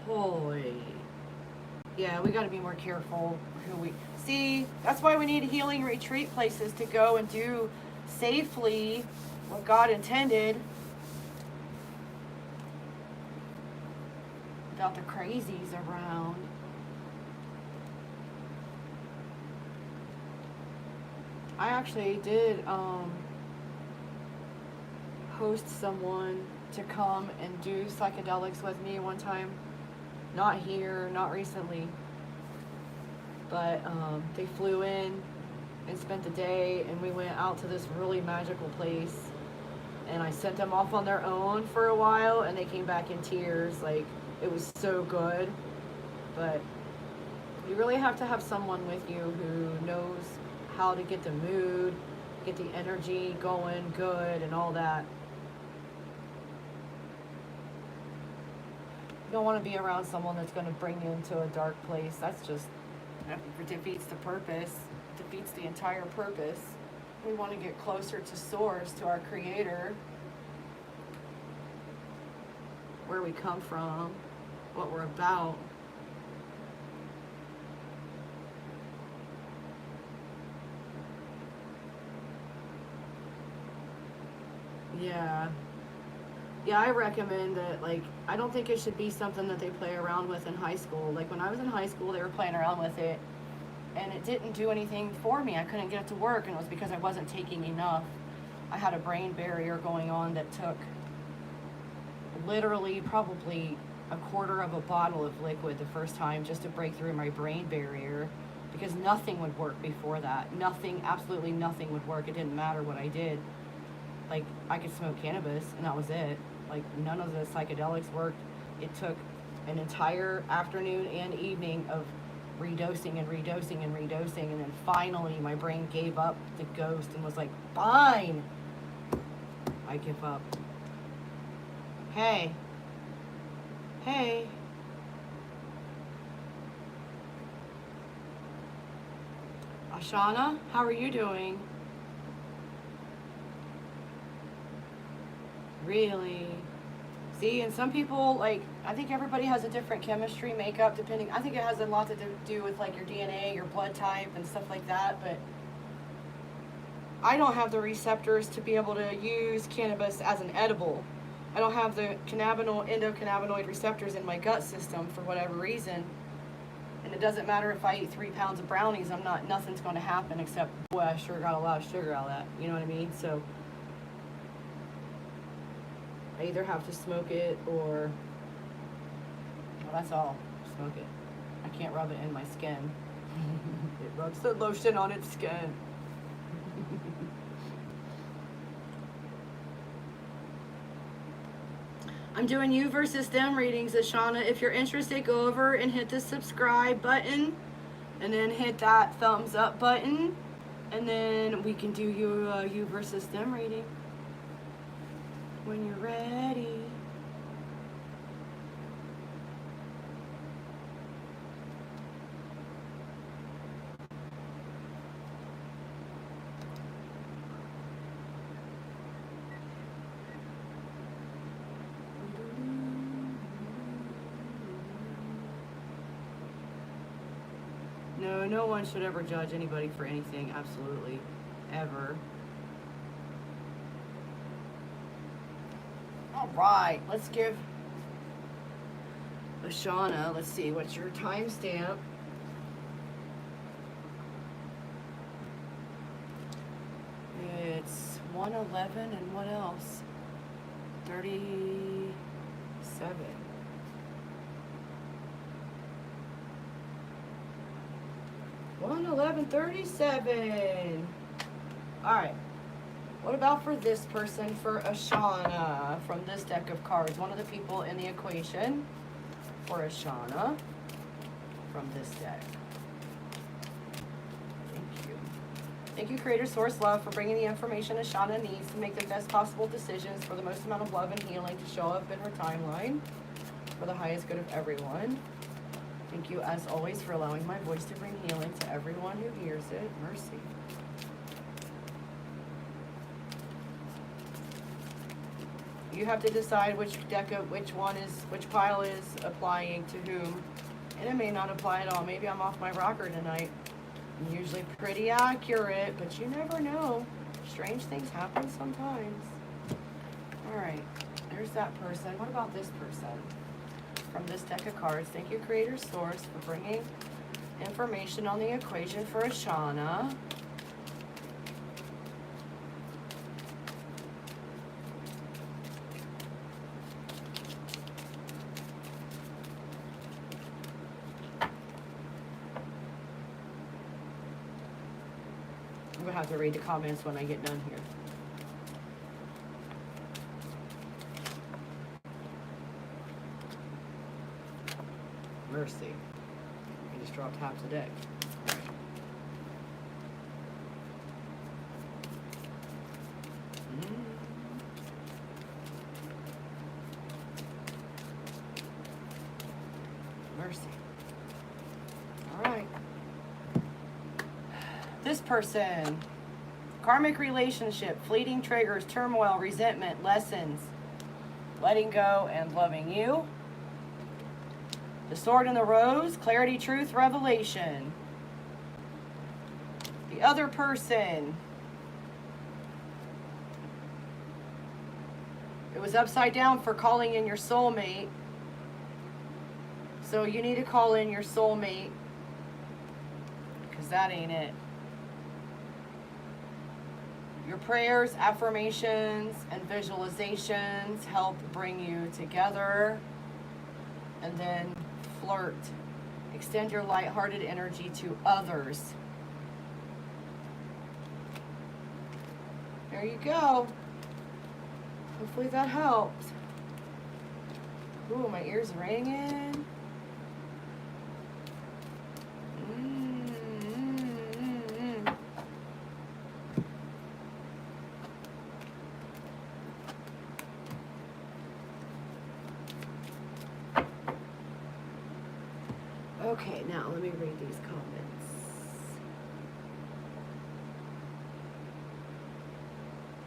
Holy. Yeah, we got to be more careful who we see. That's why we need healing retreat places to go and do safely what God intended, without the crazies around. I actually did host someone to come and do psychedelics with me one time. Not here, not recently, but they flew in and spent the day, and we went out to this really magical place, and I sent them off on their own for a while, and they came back in tears. Like, it was so good. But you really have to have someone with you who knows how to get the mood, get the energy going good and all that. You don't want to be around someone that's going to bring you into a dark place. That's just, that defeats the purpose, defeats the entire purpose. We want to get closer to source, to our creator, where we come from, what we're about. Yeah, I recommend that. Like, I don't think it should be something that they play around with in high school. Like, when I was in high school, they were playing around with it, and it didn't do anything for me. I couldn't get it to work, and it was because I wasn't taking enough. I had a brain barrier going on that took literally probably a quarter of a bottle of liquid the first time just to break through my brain barrier, because nothing would work before that. Nothing, absolutely nothing would work. It didn't matter what I did. Like, I could smoke cannabis, and that was it. Like, none of the psychedelics worked. It took an entire afternoon and evening of redosing and redosing and redosing, and then finally my brain gave up the ghost and was like, fine, I give up. Hey. Ashana, how are you doing? Really? See, and some people, like, I think everybody has a different chemistry makeup depending. I think it has a lot to do with, like, your DNA, your blood type, and stuff like that, but I don't have the receptors to be able to use cannabis as an edible. I don't have the endocannabinoid receptors in my gut system for whatever reason. And it doesn't matter if I eat 3 pounds of brownies, nothing's going to happen except, boy, I sure got a lot of sugar out of that. You know what I mean? So I either have to smoke it or, well, that's all. Smoke it. I can't rub it in my skin. It rubs the lotion on its skin. I'm doing you versus them readings, Ashana. If you're interested, go over and hit the subscribe button, and then hit that thumbs up button, and then we can do you versus them reading when you're ready. No, no one should ever judge anybody for anything, absolutely, ever. All right, let's give Ashana, let's see, what's your timestamp? It's 1:11 and what else? 37. 1:11:37. All right. What about for this person, for Ashana, from this deck of cards? One of the people in the equation for Ashana from this deck. Thank you. Thank you, Creator Source Love, for bringing the information Ashana needs to make the best possible decisions for the most amount of love and healing to show up in her timeline for the highest good of everyone. Thank you, as always, for allowing my voice to bring healing to everyone who hears it. Mercy. You have to decide which pile is applying to whom, and it may not apply at all. Maybe I'm off my rocker tonight. I'm usually pretty accurate, but you never know. Strange things happen sometimes. All right, there's that person. What about this person from this deck of cards? Thank you, Creator Source, for bringing information on the equation for Ashana. I'm gonna have to read the comments when I get done here. Mercy. I just dropped half the deck. Mercy. All right. This person, karmic relationship, fleeting triggers, turmoil, resentment, lessons, letting go and loving you. The Sword and the Rose, clarity, truth, revelation. The other person, it was upside down for calling in your soulmate. So you need to call in your soulmate, because that ain't it. Your prayers, affirmations, and visualizations help bring you together. And then flirt. Extend your lighthearted energy to others. There you go. Hopefully that helps. Ooh, my ears ringing. Okay, now let me read these comments.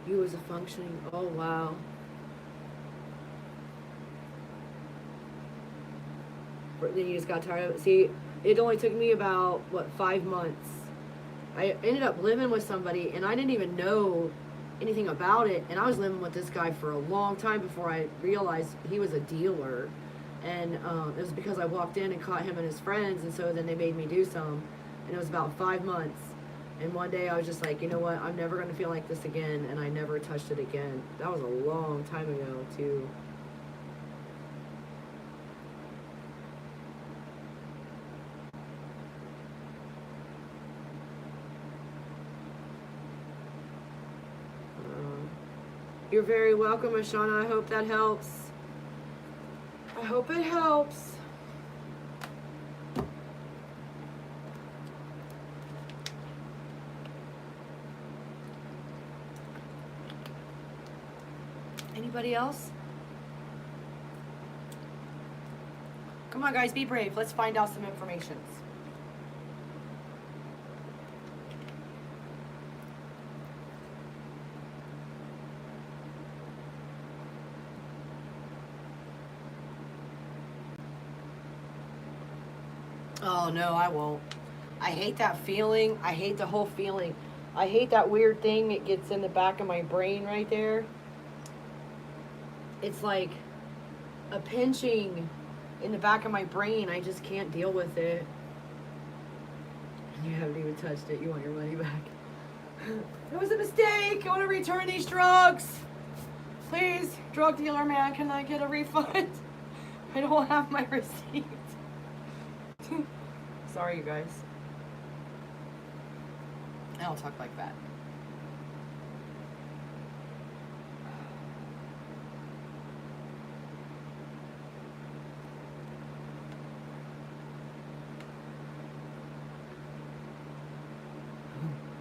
You as a functioning, oh wow. Then you just got tired of it. See, it only took me about, what, 5 months. I ended up living with somebody and I didn't even know anything about it. And I was living with this guy for a long time before I realized he was a dealer. And it was because I walked in and caught him and his friends, and so then they made me do some. And it was about 5 months. And one day I was just like, you know what, I'm never going to feel like this again, and I never touched it again. That was a long time ago, too. You're very welcome, Ashana. I hope that helps. I hope it helps. Anybody else? Come on, guys, be brave. Let's find out some information. Oh, no, I won't. I hate that feeling. I hate the whole feeling. I hate that weird thing that gets in the back of my brain right there. It's like a pinching in the back of my brain. I just can't deal with it. You haven't even touched it. You want your money back. It was a mistake. I want to return these drugs. Please, drug dealer man, can I get a refund? I don't have my receipt. Sorry, you guys. I don't talk like that.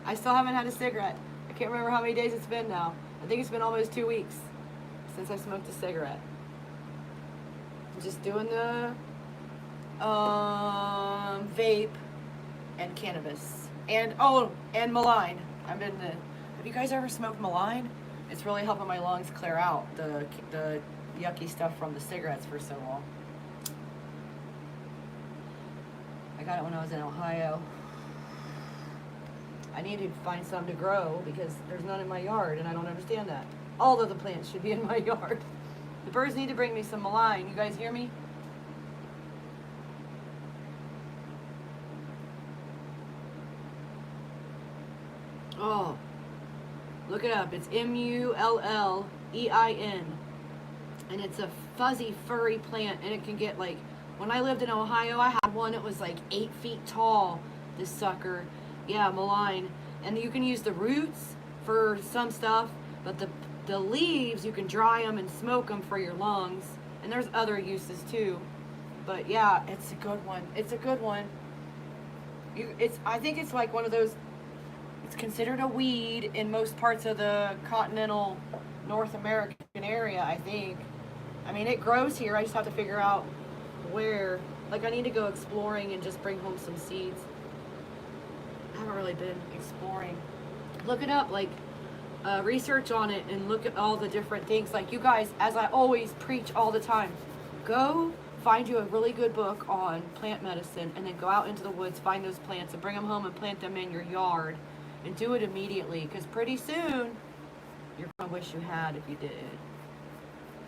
I still haven't had a cigarette. I can't remember how many days it's been now. I think it's been almost 2 weeks since I smoked a cigarette. I'm just doing the vape and cannabis. And malign. Have you guys ever smoked malign? It's really helping my lungs clear out the yucky stuff from the cigarettes for so long. I got it when I was in Ohio. I needed to find some to grow because there's none in my yard, and I don't understand that. All of the plants should be in my yard. The birds need to bring me some malign. You guys hear me? Oh, look it up. It's Mullein, and it's a fuzzy, furry plant, and it can get like, when I lived in Ohio, I had one that was like 8 feet tall, this sucker. Yeah, malign. And you can use the roots for some stuff, but the leaves, you can dry them and smoke them for your lungs. And there's other uses too. But yeah, it's a good one. It's a good one. I think it's like one of those, it's considered a weed in most parts of the continental North American area, I think. I mean, it grows here. I just have to figure out where. Like, I need to go exploring and just bring home some seeds. I haven't really been exploring. Look it up, like research on it and look at all the different things. Like, you guys, as I always preach all the time, go find you a really good book on plant medicine and then go out into the woods, find those plants and bring them home and plant them in your yard and do it immediately, because pretty soon you're going to wish you had if you did.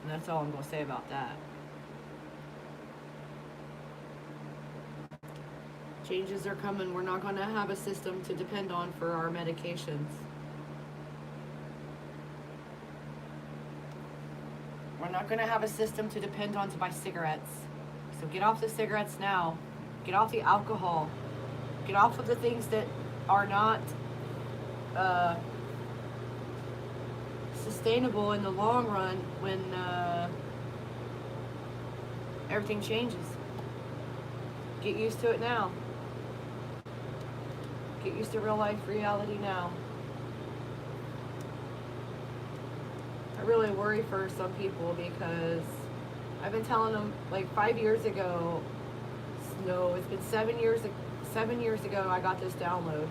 And that's all I'm going to say about that. Changes are coming. We're not going to have a system to depend on for our medications. We're not going to have a system to depend on to buy cigarettes. So get off the cigarettes now. Get off the alcohol. Get off of the things that are not sustainable in the long run when everything changes. Get used to it now. Get used to real life reality now. I really worry for some people because I've been telling them, like 5 years ago, no, it's been 7 years ago I got this download,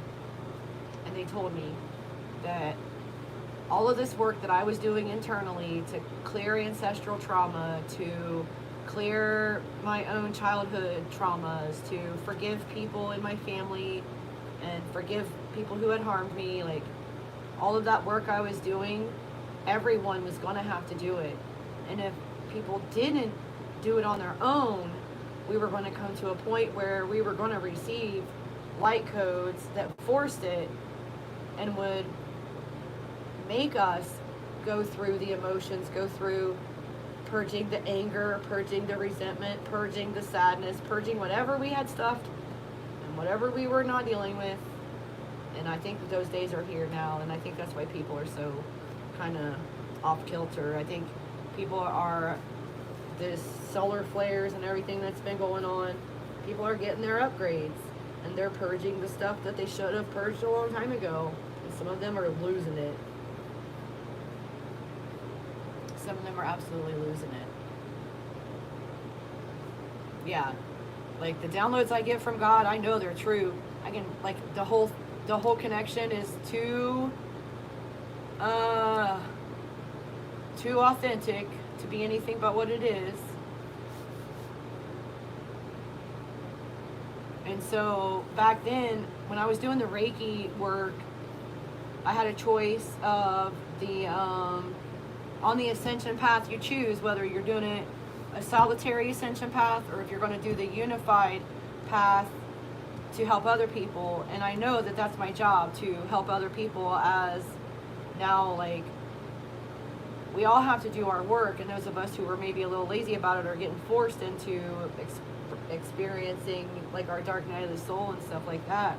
and they told me that all of this work that I was doing internally to clear ancestral trauma, to clear my own childhood traumas, to forgive people in my family and forgive people who had harmed me, like all of that work I was doing, everyone was going to have to do it. And if people didn't do it on their own, we were going to come to a point where we were going to receive light codes that forced it and would make us go through the emotions, go through purging the anger, purging the resentment, purging the sadness, purging whatever we had stuffed and whatever we were not dealing with. And I think that those days are here now, and I think that's why people are so kind of off kilter. I think people are, this solar flares and everything that's been going on, people are getting their upgrades and they're purging the stuff that they should have purged a long time ago, and some of them are losing it. Some of them are absolutely losing it. Yeah, like the downloads I get from God, I know they're true. I can, like, the whole connection is too authentic to be anything but what it is. And so back then, when I was doing the Reiki work, I had a choice of the, on the ascension path you choose, whether you're doing it a solitary ascension path or if you're going to do the unified path to help other people. And I know that that's my job, to help other people, as now, like, we all have to do our work, and those of us who are maybe a little lazy about it are getting forced into experiencing like our dark night of the soul and stuff like that.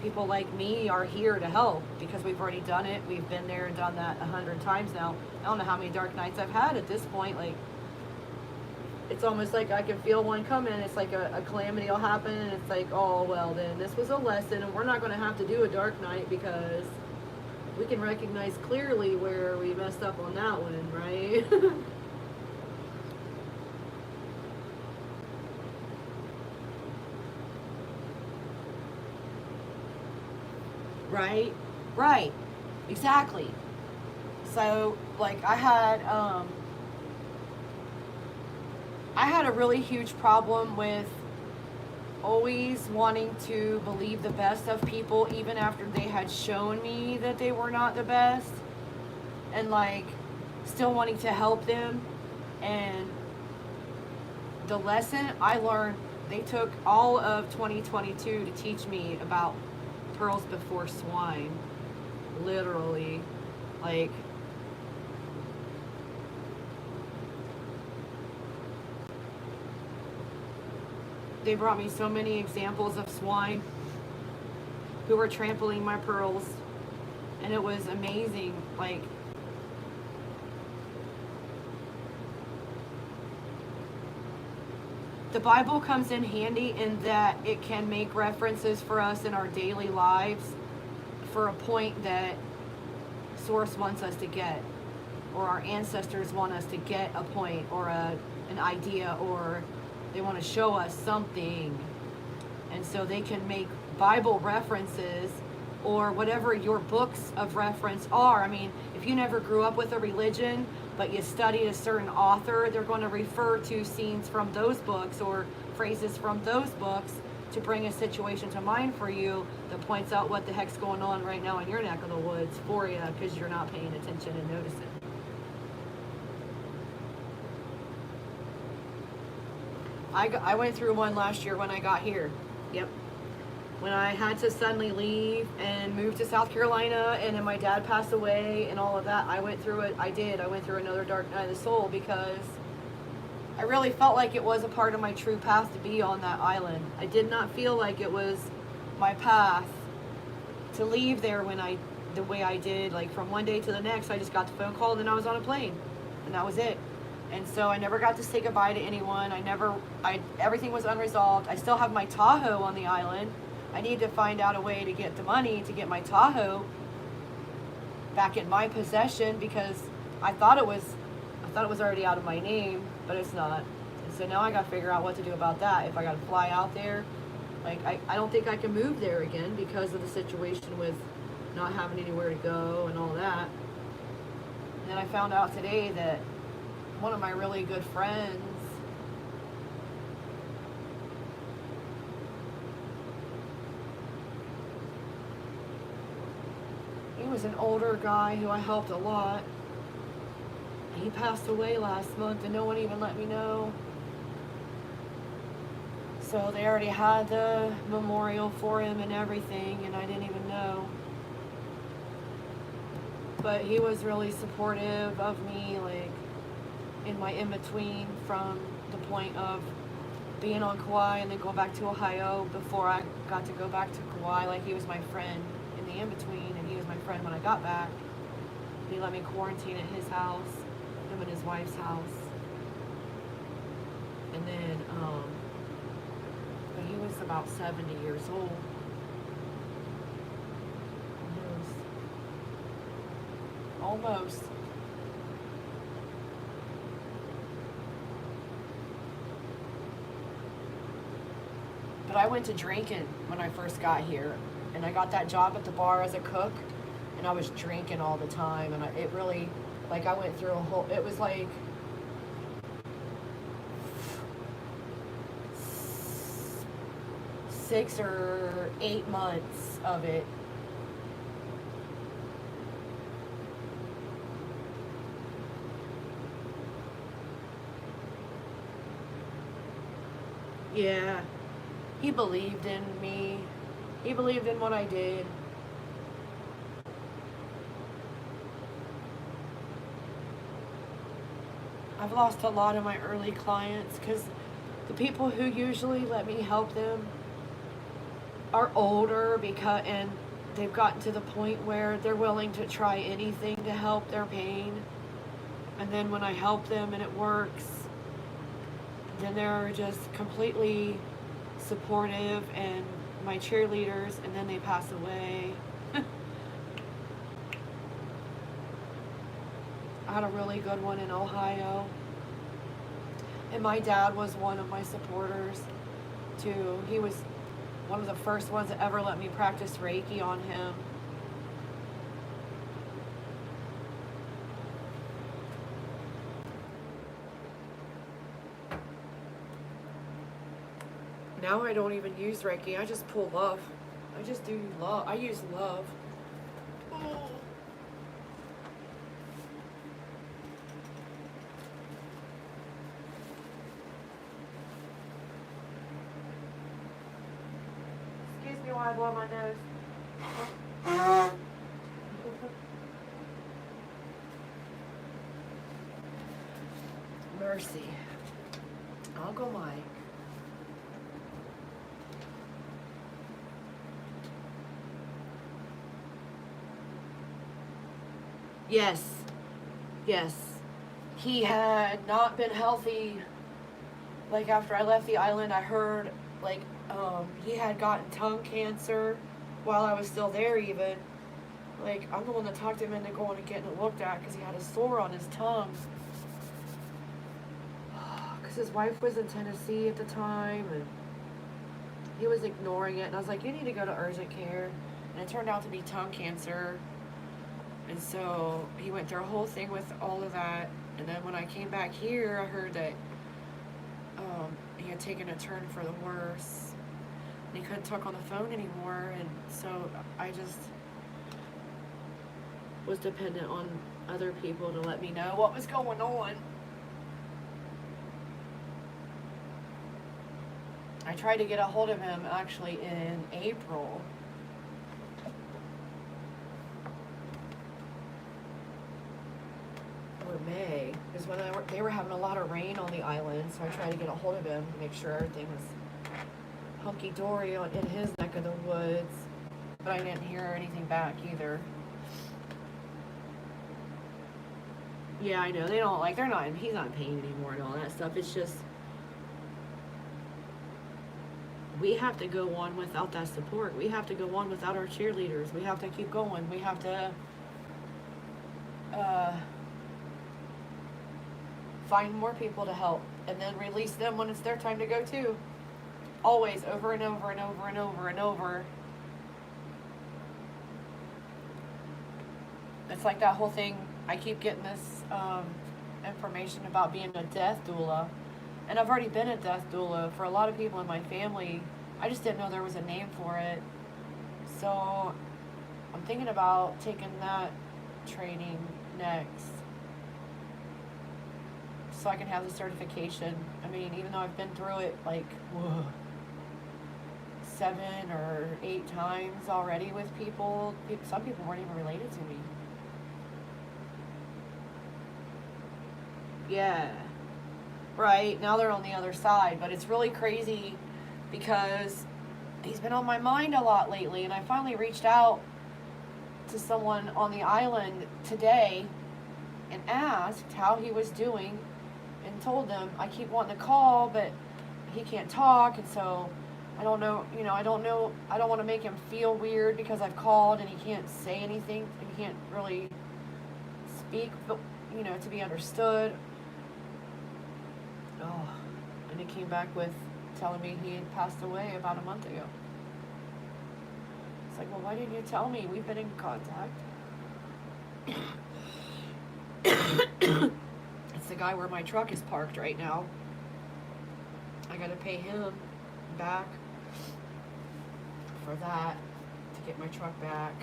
People like me are here to help because we've already done it. We've been there and done that 100 times now. I don't know how many dark nights I've had at this point. Like, it's almost like I can feel one coming. It's like a calamity will happen, and it's like, oh, well, then this was a lesson, and we're not going to have to do a dark night because we can recognize clearly where we messed up on that one, right? Right, exactly. So, like, I had a really huge problem with always wanting to believe the best of people even after they had shown me that they were not the best, and like still wanting to help them. And the lesson I learned, they took all of 2022 to teach me about pearls before swine, literally. Like, they brought me so many examples of swine who were trampling my pearls, and it was amazing. Like, the Bible comes in handy in that it can make references for us in our daily lives for a point that Source wants us to get, or our ancestors want us to get a point or an idea, or they want to show us something. And so they can make Bible references or whatever your books of reference are. I mean, if you never grew up with a religion, but you studied a certain author, they're going to refer to scenes from those books or phrases from those books to bring a situation to mind for you that points out what the heck's going on right now in your neck of the woods for you because you're not paying attention and noticing. I went through one last year when I got here. Yep. When I had to suddenly leave and move to South Carolina, and then my dad passed away and all of that, I went through it. I went through another dark night of the soul because I really felt like it was a part of my true path to be on that island. I did not feel like it was my path to leave there the way I did. Like, from one day to the next, I just got the phone call and then I was on a plane, and that was it. And so I never got to say goodbye to anyone. Everything was unresolved. I still have my Tahoe on the island. I need to find out a way to get the money to get my Tahoe back in my possession, because I thought it was already out of my name, but it's not. And so now I got to figure out what to do about that. If I got to fly out there, like, I don't think I can move there again because of the situation with not having anywhere to go and all that. And then I found out today that one of my really good friends, he was an older guy who I helped a lot. He passed away last month and no one even let me know. So they already had the memorial for him and everything, and I didn't even know. But he was really supportive of me, like, in my in-between, from the point of being on Kauai and then going back to Ohio before I got to go back to Kauai. Like, he was my friend in the in-between, and he was my friend when I got back. He let me quarantine at his house, him and his wife's house. And then, but he was about 70 years old. Almost. But I went to drinking when I first got here, and I got that job at the bar as a cook, and I was drinking all the time, and it really, like, I went through a whole, it was like, 6 or 8 months of it. Yeah, he believed in me. He believed in what I did. I've lost a lot of my early clients because the people who usually let me help them are older and they've gotten to the point where they're willing to try anything to help their pain. And then when I help them and it works, then they're just completely supportive and my cheerleaders, and then they pass away. I had a really good one in Ohio. And my dad was one of my supporters too. He was one of the first ones that ever let me practice Reiki on him. Now I don't even use Reiki. I just pull love. I just do love. I use love. Oh. Excuse me while I blow my nose. Mercy. Uncle Mike. Yes. Yes. He had not been healthy. Like after I left the island, I heard like he had gotten tongue cancer while I was still there even. Like I'm the one that talked him into going and getting it looked at because he had a sore on his tongue. Because his wife was in Tennessee at the time and he was ignoring it. And I was like, you need to go to urgent care. And it turned out to be tongue cancer. And so he went through a whole thing with all of that. And then when I came back here, I heard that he had taken a turn for the worse. And he couldn't talk on the phone anymore. And so I just was dependent on other people to let me know what was going on. I tried to get a hold of him actually in April. Or May, because when they were having a lot of rain on the island, so I tried to get a hold of him to make sure everything was hunky-dory in his neck of the woods, but I didn't hear anything back either. Yeah, I know, he's not in pain anymore and all that stuff. It's just, we have to go on without that support. We have to go on without our cheerleaders. We have to keep going. We have to find more people to help and then release them when it's their time to go too. Always, over and over and over and over and over. It's like that whole thing, I keep getting this information about being a death doula. And I've already been a death doula for a lot of people in my family. I just didn't know there was a name for it. So I'm thinking about taking that training next, so I can have the certification. I mean, even though I've been through it like 7 or 8 times already with people, some people weren't even related to me. Yeah. Right, now they're on the other side, but it's really crazy because he's been on my mind a lot lately, and I finally reached out to someone on the island today and asked how he was doing and told them I keep wanting to call, but he can't talk, and so I don't know, I don't want to make him feel weird because I've called and he can't say anything, he can't really speak, but, to be understood. Oh, and he came back with telling me he had passed away about a month ago. It's like, well, why didn't you tell me? We've been in contact. It's the guy where my truck is parked right now. I gotta pay him back. for that to get my truck back.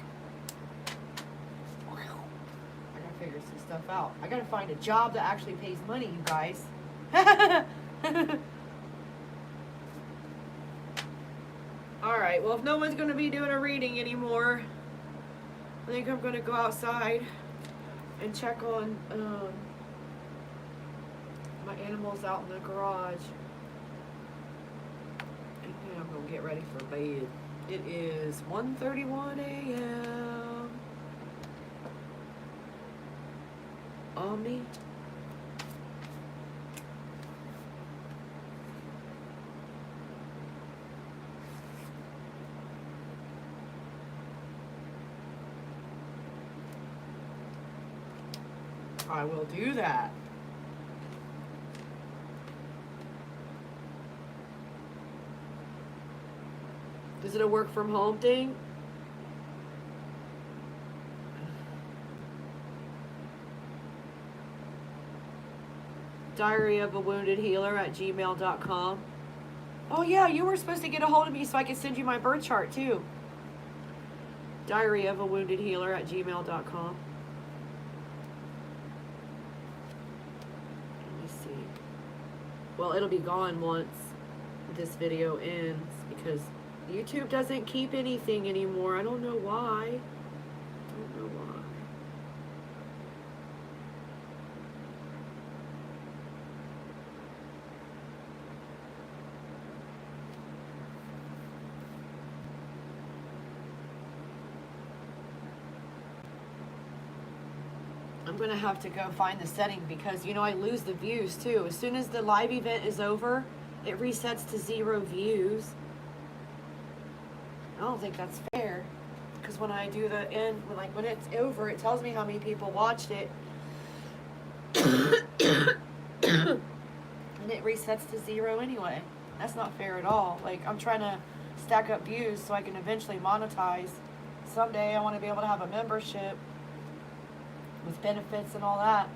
I gotta figure some stuff out. I gotta find a job that actually pays money, you guys. Alright, well, if no one's gonna be doing a reading anymore, I think I'm gonna go outside and check on my animals out in the garage. And then I'm gonna get ready for bed. It is 1:31 a.m. Omni. I will do that. Is it a work from home thing? Diary of a Wounded Healer at gmail.com. Oh yeah, you were supposed to get a hold of me so I could send you my birth chart too. Diary of a Wounded Healer at gmail.com. Let me see. Well, it'll be gone once this video ends because YouTube doesn't keep anything anymore. I don't know why. I don't know why. I'm gonna have to go find the setting because, you know, I lose the views too. As soon as the live event is over, it resets to 0 views. I don't think that's fair because when I do the end, like when it's over, it tells me how many people watched it. And it resets to 0 anyway. That's not fair at all. Like, I'm trying to stack up views so I can eventually monetize. Someday I want to be able to have a membership with benefits and all that.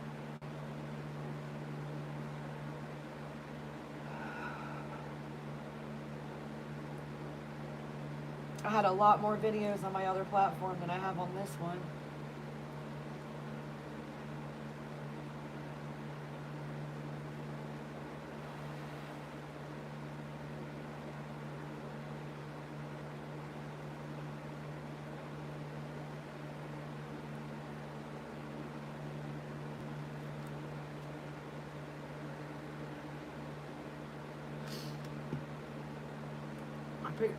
I had a lot more videos on my other platform than I have on this one.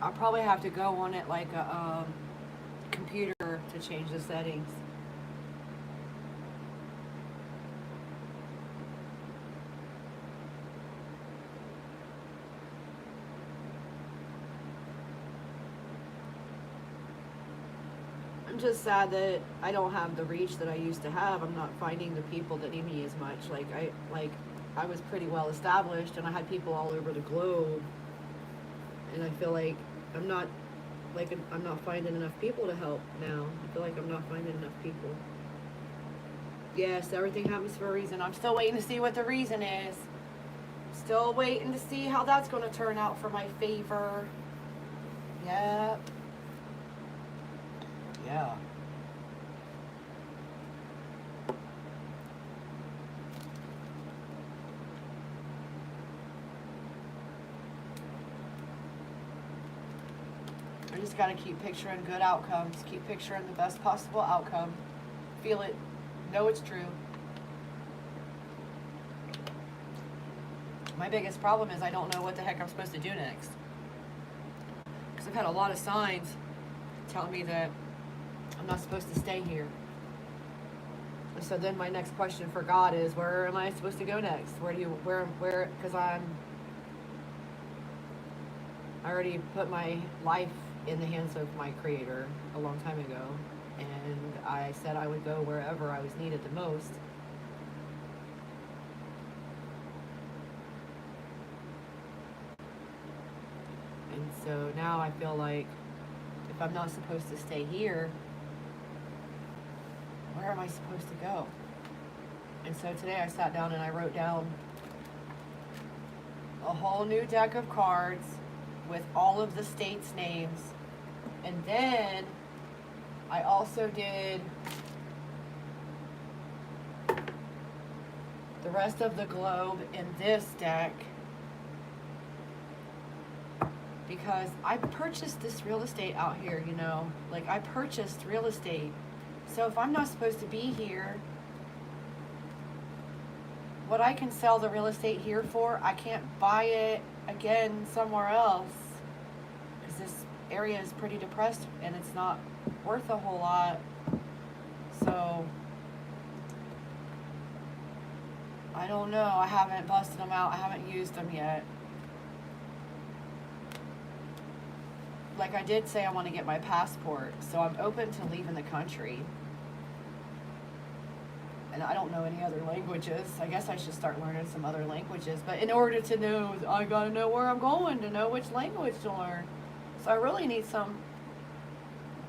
I'll probably have to go on it like a computer to change the settings. I'm just sad that I don't have the reach that I used to have. I'm not finding the people that need me as much. I was pretty well established and I had people all over the globe. And I feel like I'm not finding enough people to help now. I feel like I'm not finding enough people. Yes, everything happens for a reason. I'm still waiting to see what the reason is. Still waiting to see how that's going to turn out for my favor. Yep. Yeah. I just got to keep picturing good outcomes. Keep picturing the best possible outcome. Feel it. Know it's true. My biggest problem is I don't know what the heck I'm supposed to do next. Because I've had a lot of signs telling me that I'm not supposed to stay here. And so then my next question for God is, where am I supposed to go next? Because I already put my life in the hands of my Creator a long time ago, and I said I would go wherever I was needed the most. And so now I feel like if I'm not supposed to stay here, where am I supposed to go? And so today I sat down and I wrote down a whole new deck of cards with all of the states' names And then I also did the rest of the globe in this deck because I purchased this real estate out here, you know, like I purchased real estate. So if I'm not supposed to be here, what I can sell the real estate here for, I can't buy it again somewhere else because this area is pretty depressed and it's not worth a whole lot. So I don't know. I haven't busted them out. I haven't used them yet. Like I did say, I want to get my passport, so I'm open to leaving the country. And I don't know any other languages. I guess I should start learning some other languages. But in order to know, I gotta know where I'm going to know which language to learn. So I really need some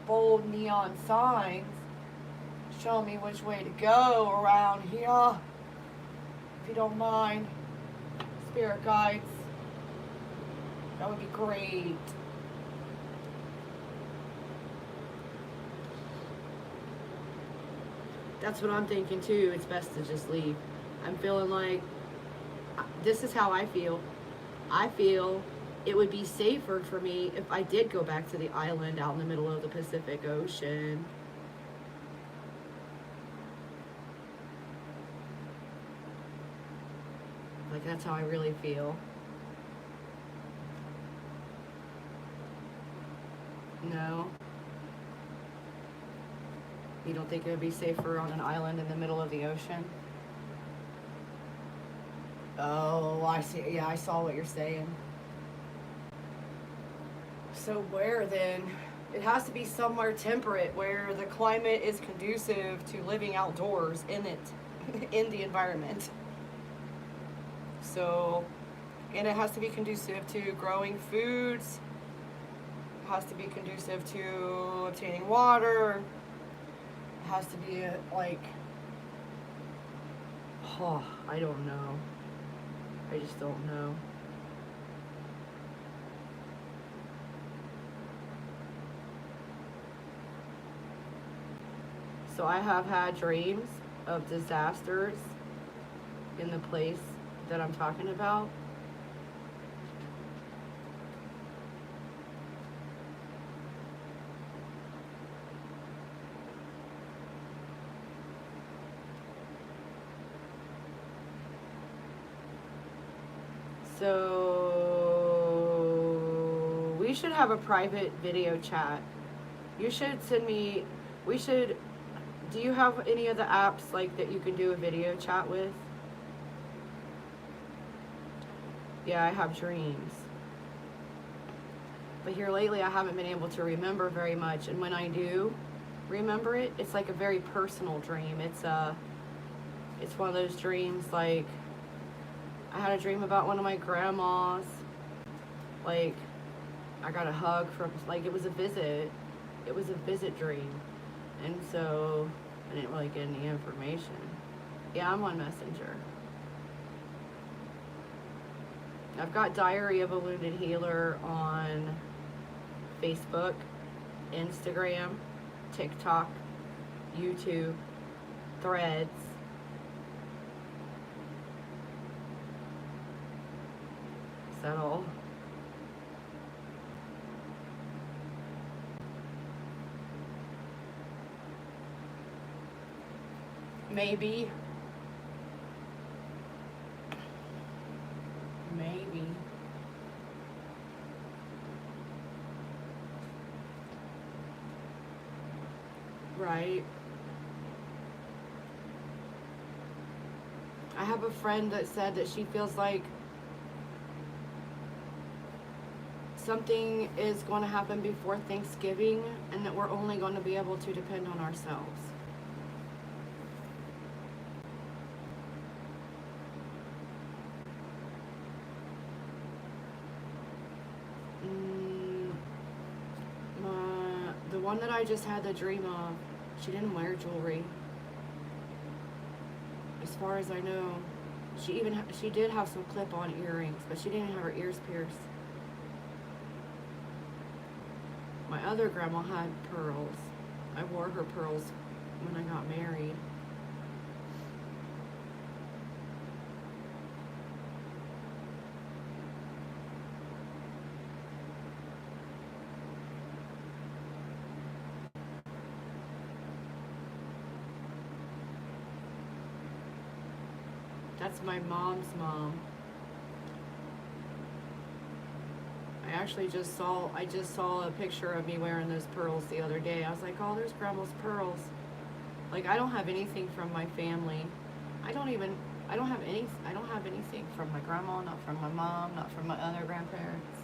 bold neon signs showing me which way to go around here. If you don't mind, spirit guides, that would be great. That's what I'm thinking too. It's best to just leave. I'm feeling like, this is how I feel. I feel it would be safer for me if I did go back to the island out in the middle of the Pacific Ocean. Like that's how I really feel. No. You don't think it would be safer on an island in the middle of the ocean? Oh, I see. Yeah, I saw what you're saying. So where then? It has to be somewhere temperate where the climate is conducive to living outdoors in it, in the environment. So, and it has to be conducive to growing foods. It has to be conducive to obtaining water. Has to be like, oh, I don't know. I just don't know. So I have had dreams of disasters in the place that I'm talking about. So we should have a private video chat. You should send me, do you have any of the apps like that you can do a video chat with? Yeah, I have dreams. But here lately I haven't been able to remember very much, and when I do remember it, it's like a very personal dream. It's one of those dreams like, I had a dream about one of my grandmas. Like, I got a hug from, like, it was a visit. It was a visit dream. And so, I didn't really get any information. Yeah, I'm on Messenger. I've got Diary of a Wounded Healer on Facebook, Instagram, TikTok, YouTube, Threads. Is that all? Maybe. Maybe. Right. I have a friend that said that she feels like something is going to happen before Thanksgiving and that we're only going to be able to depend on ourselves. The one that I just had the dream of, she didn't wear jewelry. As far as I know, she did have some clip-on earrings, but she didn't have her ears pierced. My other grandma had pearls. I wore her pearls when I got married. That's my mom's mom. I just saw a picture of me wearing those pearls the other day. I was like, oh, there's grandma's pearls. Like, I don't have anything from my family. I don't have anything from my grandma, not from my mom, not from my other grandparents.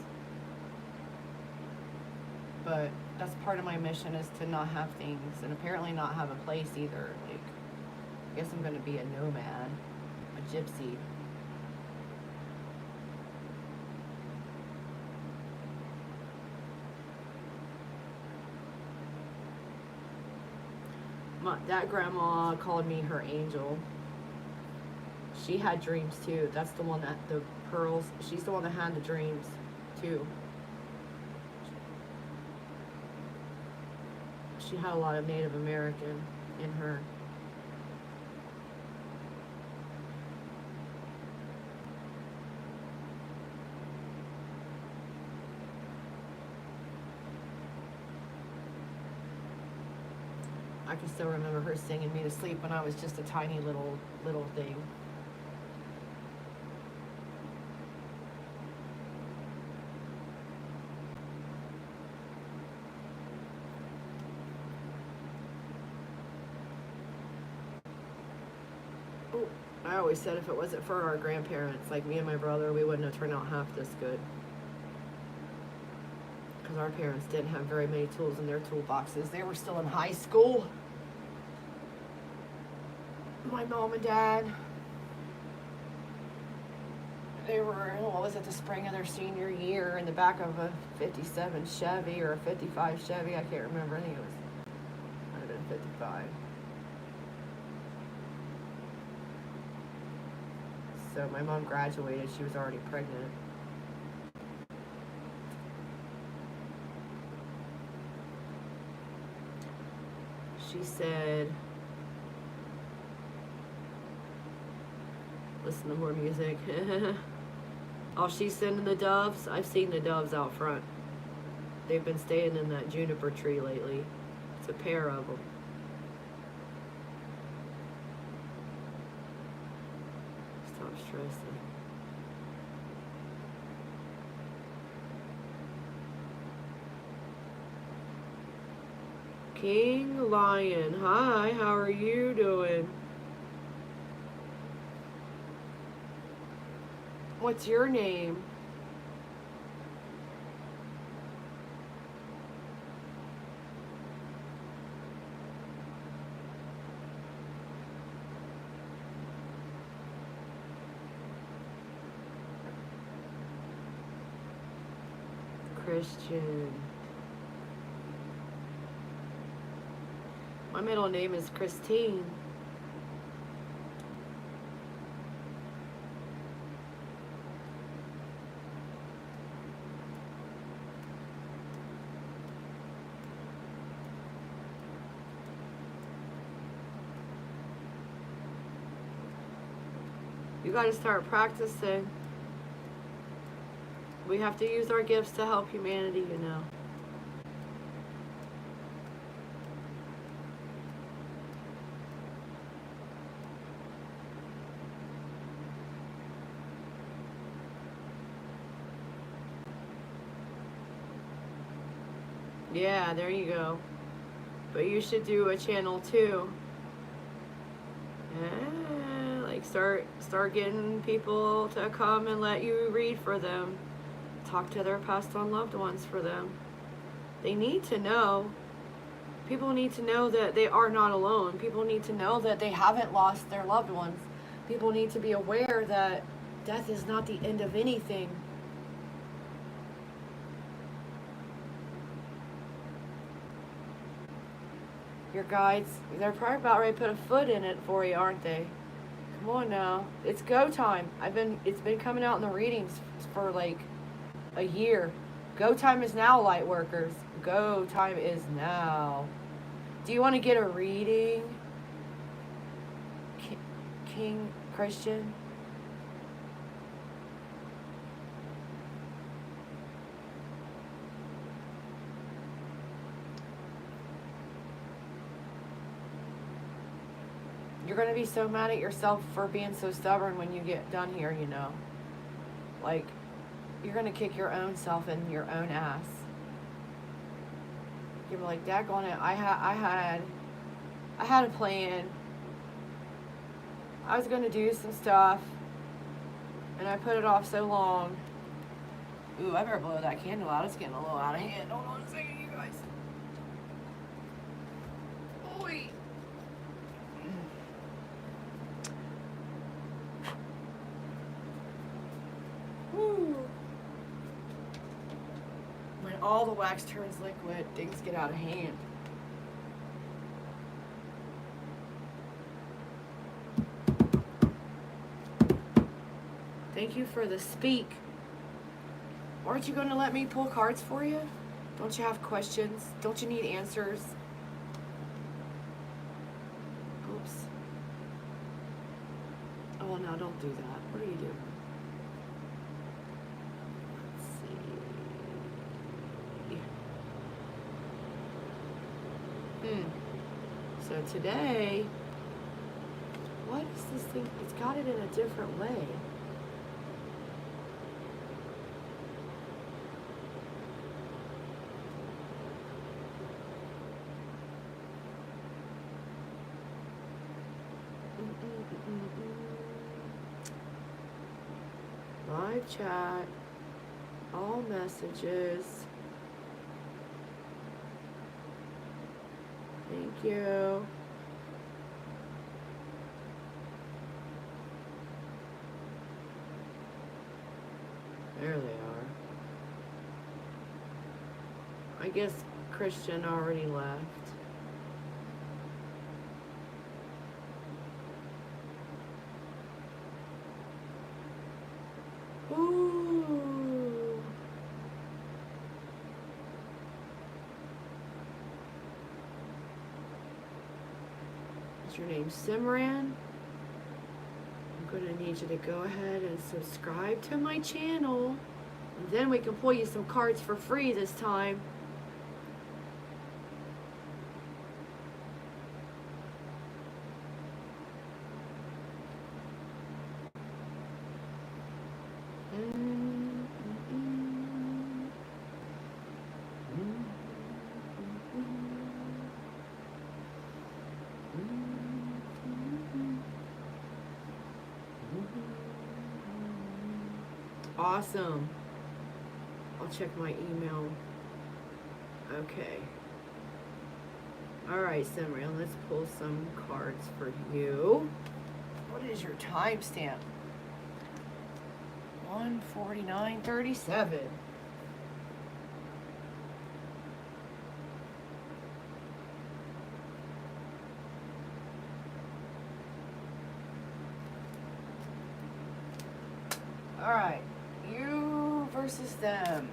But that's part of my mission, is to not have things, and apparently not have a place either. Like, I guess I'm gonna be a nomad, a gypsy. That grandma called me her angel. She had dreams too. That's the one that, the pearls, she's the one that had the dreams too. She had a lot of Native American in her. I can still remember her singing me to sleep when I was just a tiny little thing. Oh, I always said if it wasn't for our grandparents, like me and my brother, we wouldn't have turned out half this good. Because our parents didn't have very many tools in their toolboxes. They were still in high school. My mom and dad, they were, what was it, the spring of their senior year, in the back of a 57 Chevy or a 55 Chevy, I can't remember, I think it might have been 55. So my mom graduated, she was already pregnant. She said, listen to more music. Oh, she's sending the doves. I've seen the doves out front. They've been staying in that juniper tree lately. It's a pair of them. Stop stressing. King Lion, hi, how are you doing? What's your name? Christian. My middle name is Christine. You got to start practicing. We have to use our gifts to help humanity, you know. Yeah, there you go. But you should do a channel too. Yeah, like start getting people to come and let you read for them. Talk to their passed on loved ones for them. They need to know. People need to know that they are not alone. People need to know that they haven't lost their loved ones. People need to be aware that death is not the end of anything. Your guides, they're probably about ready to put a foot in it for you, aren't they? Come on now. It's go time. It's been coming out in the readings for like a year. Go time is now, light workers. Go time is now. Do you want to get a reading? King Christian? You're going to be so mad at yourself for being so stubborn when you get done here, you know. Like, you're going to kick your own self in your own ass. You're like, daggone it, I had a plan. I was going to do some stuff, and I put it off so long. Ooh, I better blow that candle out. It's getting a little out of hand. Hold on a second, you guys. Oi. Woo. When all the wax turns liquid, things get out of hand. Thank you for the speak. Aren't you going to let me pull cards for you? Don't you have questions? Don't you need answers? Oops. Oh, no, don't do that. What are you doing? Let's see. So today, what is this thing? It's got it in a different way. Live chat, all messages. Thank you. There they are. I guess Christian already left. Ooh. Is your name Simran? I'm going to need you to go ahead and subscribe to my channel. And then we can pull you some cards for free this time. Awesome. I'll check my email. Okay. Alright, Simran, let's pull some cards for you. What is your timestamp? 1:49:37. Alright. You versus them.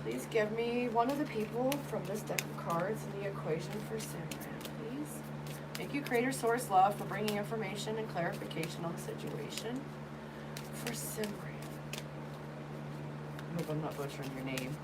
Please give me one of the people from this deck of cards in the equation for Simran, please. Thank you, Creator Source Love, for bringing information and clarification on the situation for Simran. I hope I'm not butchering your name.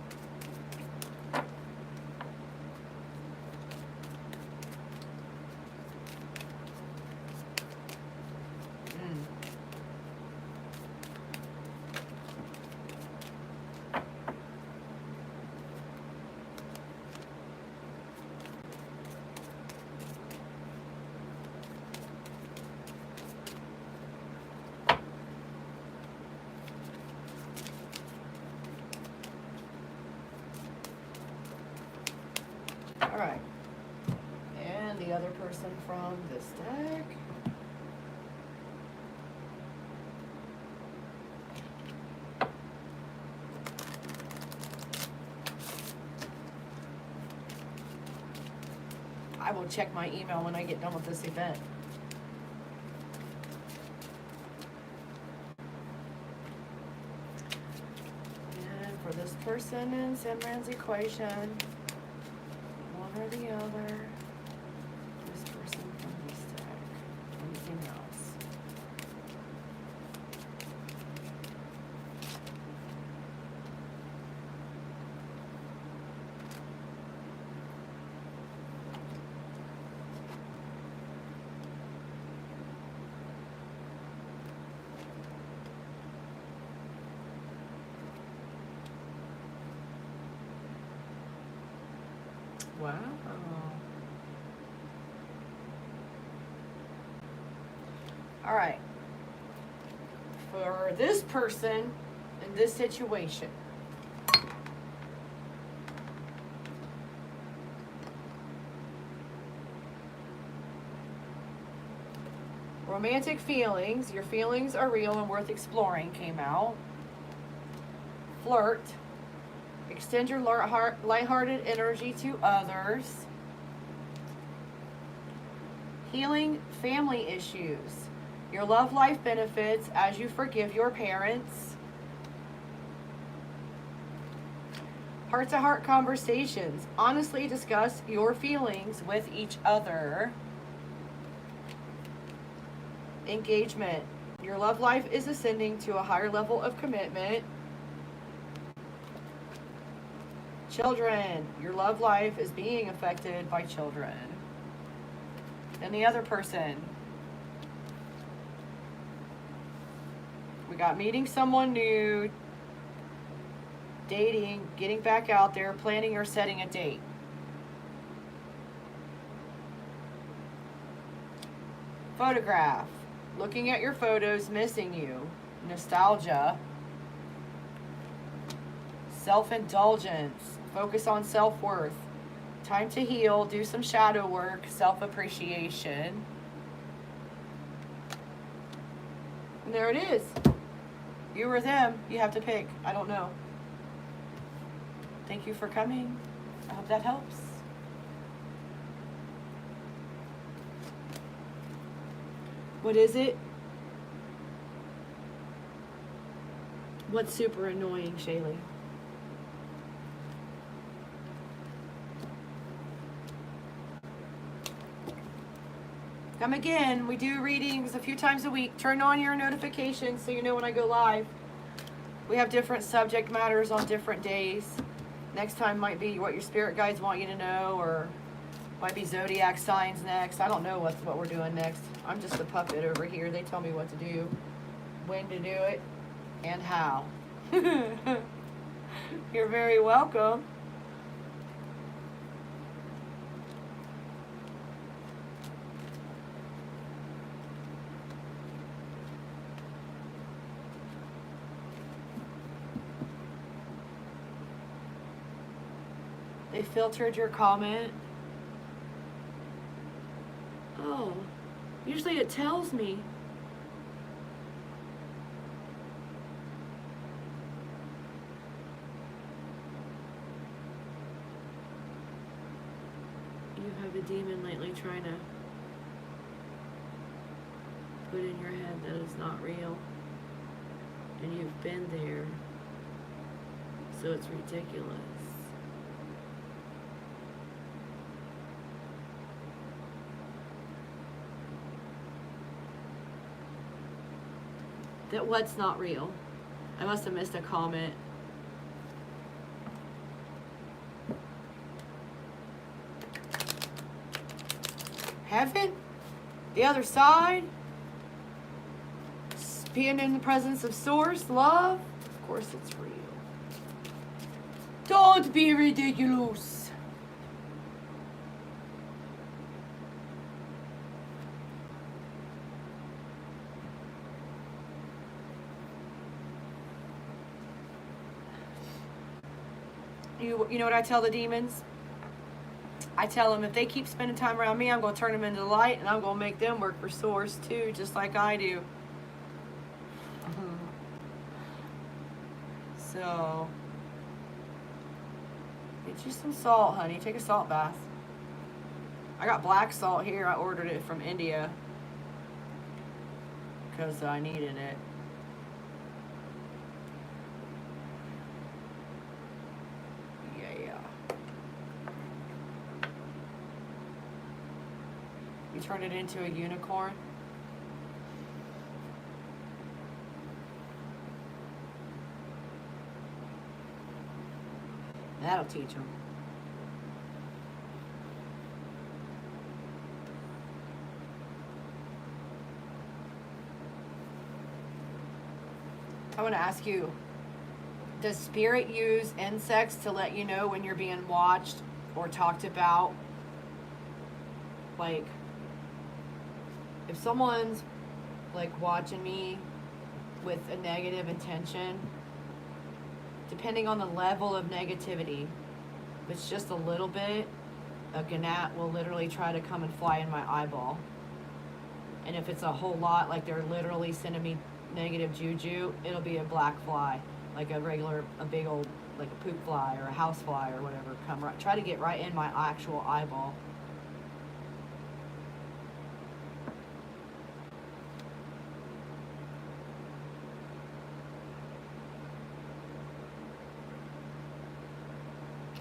Alright, and the other person from this deck. I will check my email when I get done with this event. And for this this person in Simran's equation. One or the other. This person from this deck. Anything else? Wow. All right. For this person in this situation, romantic feelings, your feelings are real and worth exploring, came out. Flirt. Extend your lighthearted energy to others. Healing family issues. Your love life benefits as you forgive your parents. Heart-to-heart conversations. Honestly discuss your feelings with each other. Engagement. Your love life is ascending to a higher level of commitment. Children, your love life is being affected by children. And the other person. We got meeting someone new, dating, getting back out there, planning or setting a date. Photograph. Looking at your photos, missing you. Nostalgia. Self-indulgence. Focus on self-worth. Time to heal. Do some shadow work. Self-appreciation. And there it is. You or them. You have to pick. I don't know. Thank you for coming. I hope that helps. What is it? What's super annoying, Chaley? Come again. We do readings a few times a week. Turn on your notifications so you know when I go live. We have different subject matters on different days. Next time might be what your spirit guides want you to know, or might be zodiac signs next. I don't know what we're doing next. I'm just a puppet over here. They tell me what to do, when to do it, and how. You're very welcome. They filtered your comment. Oh, usually it tells me. You have a demon lately trying to put in your head that it's not real. And you've been there. So it's ridiculous. That what's not real? I must have missed a comment. Heaven? The other side? Being in the presence of source, love? Of course it's real. Don't be ridiculous. You know what I tell the demons? I tell them if they keep spending time around me, I'm going to turn them into the light, and I'm going to make them work for source too, just like I do. So, get you some salt, honey. Take a salt bath. I got black salt here. I ordered it from India because I needed it. Because I turn it into a unicorn. That'll teach them. I want to ask you, does spirit use insects to let you know when you're being watched or talked about? Like, if someone's like watching me with a negative intention, depending on the level of negativity, if it's just a little bit, a gnat will literally try to come and fly in my eyeball. And if it's a whole lot, like they're literally sending me negative juju, it'll be a black fly, like a big old, like a poop fly or a house fly or whatever, come right, try to get right in my actual eyeball.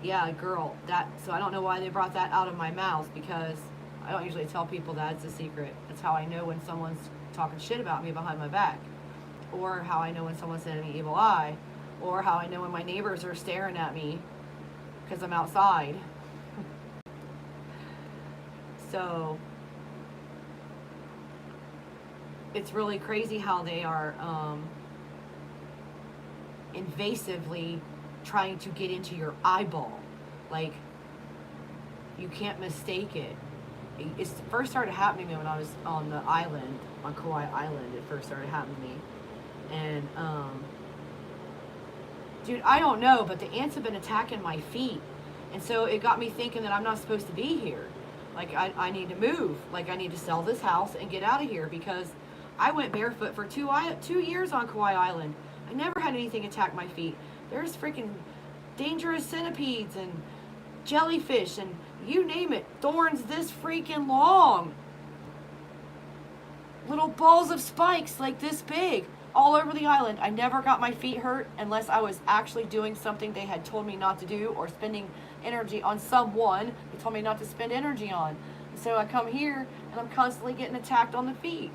Yeah, girl, so I don't know why they brought that out of my mouth, because I don't usually tell people that. It's a secret. That's how I know when someone's talking shit about me behind my back, or how I know when someone's sending me evil eye, or how I know when my neighbors are staring at me because I'm outside. So it's really crazy how they are invasively trying to get into your eyeball. Like, you can't mistake it. It first started happening to me when I was on the island, on Kauai Island. It first started happening to me. And, dude, I don't know, but the ants have been attacking my feet. And so it got me thinking that I'm not supposed to be here. Like, I need to move. Like, I need to sell this house and get out of here, because I went barefoot for 2 years on Kauai Island. I never had anything attack my feet. There's freaking dangerous centipedes and jellyfish and you name it, thorns this freaking long. Little balls of spikes like this big all over the island. I never got my feet hurt unless I was actually doing something they had told me not to do, or spending energy on someone they told me not to spend energy on. So I come here and I'm constantly getting attacked on the feet.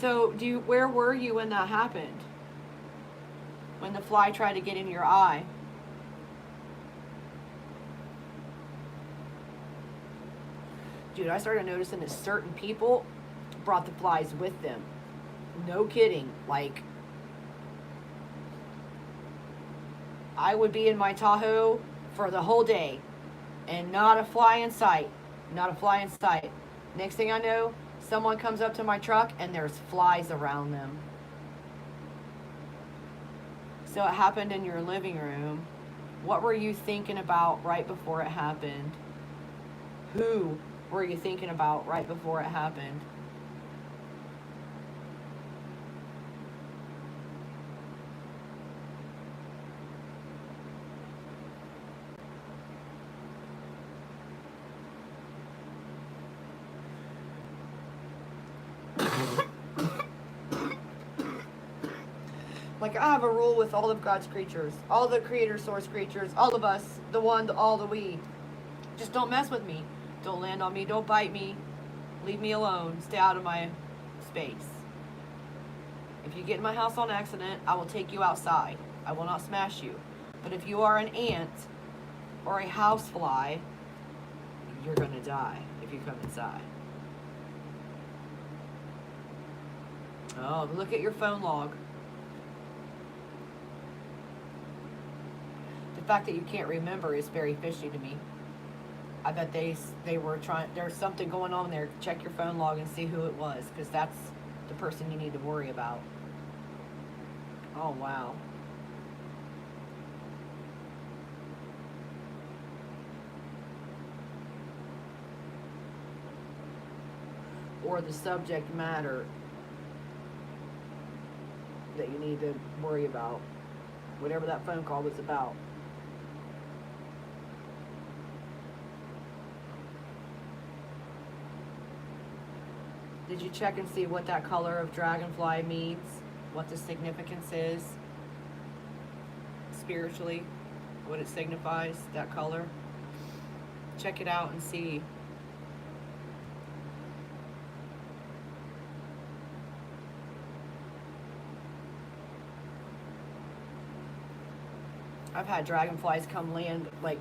So where were you when that happened? When the fly tried to get in your eye? Dude, I started noticing that certain people brought the flies with them. No kidding. Like, I would be in my Tahoe for the whole day and not a fly in sight. Not a fly in sight. Next thing I know, someone comes up to my truck and there's flies around them. So it happened in your living room. What were you thinking about right before it happened? Who were you thinking about right before it happened? Like, I have a rule with all of God's creatures, all the creator source creatures, all of us, the one, the all, the we. Just don't mess with me. Don't land on me. Don't bite me. Leave me alone. Stay out of my space. If you get in my house on accident, I will take you outside. I will not smash you. But if you are an ant or a housefly, you're going to die if you come inside. Oh, look at your phone log. The fact that you can't remember is very fishy to me. I bet they were trying, there's something going on there. Check your phone log and see who it was, because that's the person you need to worry about. Oh, wow. Or the subject matter that you need to worry about. Whatever that phone call was about. Did you check and see what that color of dragonfly means? What the significance is? Spiritually? What it signifies, that color? check it out and see. I've had dragonflies come land, like,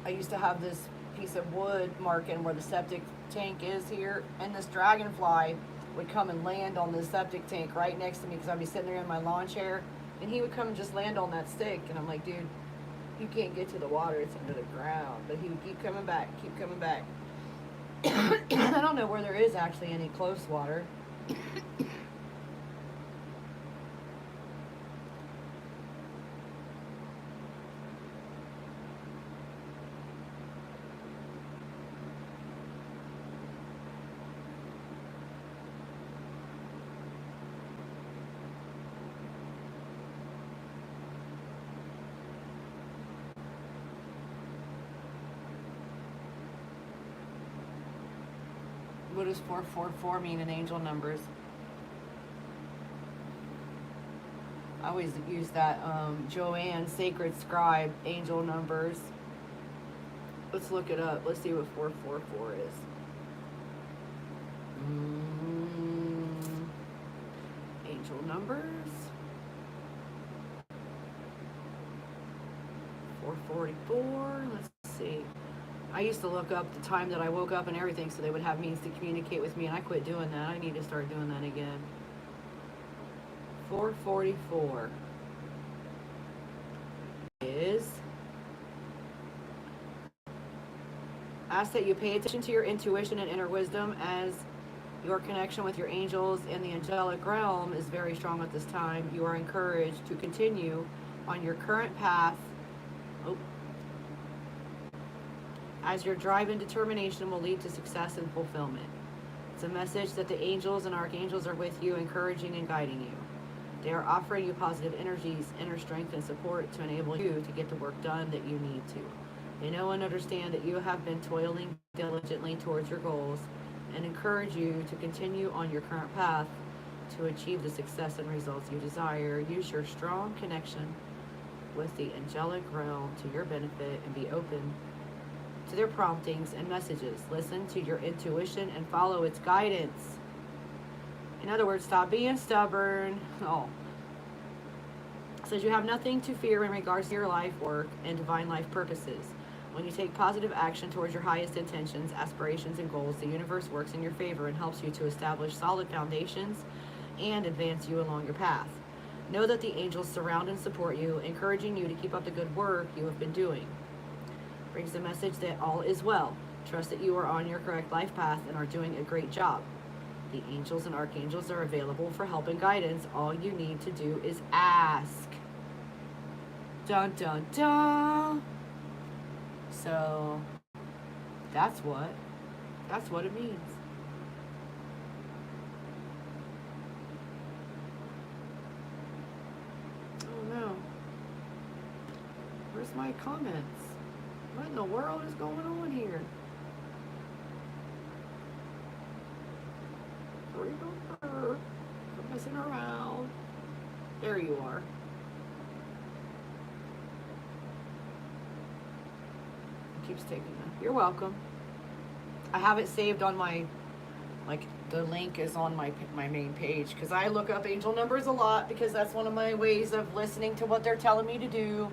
I used to have this piece of wood marking where the septic tank is here, and this dragonfly would come and land on the septic tank right next to me because I'd be sitting there in my lawn chair, and he would come and just land on that stick, and I'm like, dude, you can't get to the water, it's under the ground. But he would keep coming back, keep coming back. I don't know where there is actually any close water. What does 444 mean in angel numbers? I always use that Joanne Sacred Scribe angel numbers. Let's look it up. Let's see what 444 is. Angel numbers. 444. Let's see. I used to look up the time that I woke up and everything so they would have means to communicate with me, and I quit doing that. I need to start doing that again. 444 is ask that you pay attention to your intuition and inner wisdom, as your connection with your angels and the angelic realm is very strong at this time. You are encouraged to continue on your current path. As your drive and determination will lead to success and fulfillment. It's a message that the angels and archangels are with you, encouraging and guiding you. They are offering you positive energies, inner strength, and support to enable you to get the work done that you need to. They know and understand that you have been toiling diligently towards your goals and encourage you to continue on your current path to achieve the success and results you desire. Use your strong connection with the angelic realm to your benefit and be open to their promptings and messages. Listen to your intuition and follow its guidance. In other words, stop being stubborn. It says you have nothing to fear in regards to your life work and divine life purposes. When you take positive action towards your highest intentions, aspirations, and goals, the universe works in your favor and helps you to establish solid foundations and advance you along your path. Know that the angels surround and support you, encouraging you to keep up the good work you have been doing. Brings the message that all is well. Trust that you are on your correct life path and are doing a great job. The angels and archangels are available for help and guidance. All you need to do is ask. Dun dun dun. So that's what it means. Oh no. Where's my comments? What in the world is going on here? Quit messing around. There you are. It keeps taking that. You're welcome. I have it saved on my, the link is on my main page, because I look up angel numbers a lot, because that's one of my ways of listening to what they're telling me to do.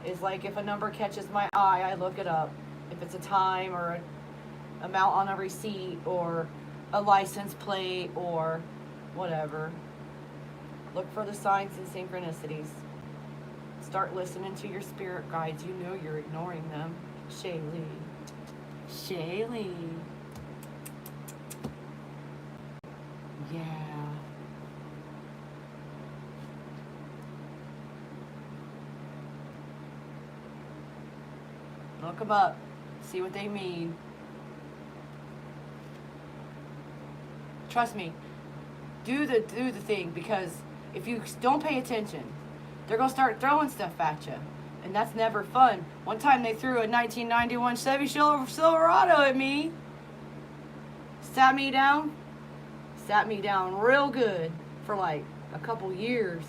Is like if a number catches my eye, I look it up. If it's a time or an amount on a receipt or a license plate or whatever. Look for the signs and synchronicities. Start listening to your spirit guides. You know you're ignoring them. Chaley. Yeah. Look them up. See what they mean. Trust me. Do the thing, because if you don't pay attention, they're going to start throwing stuff at you. And that's never fun. One time they threw a 1991 Chevy Silverado at me. Sat me down real good for like a couple years.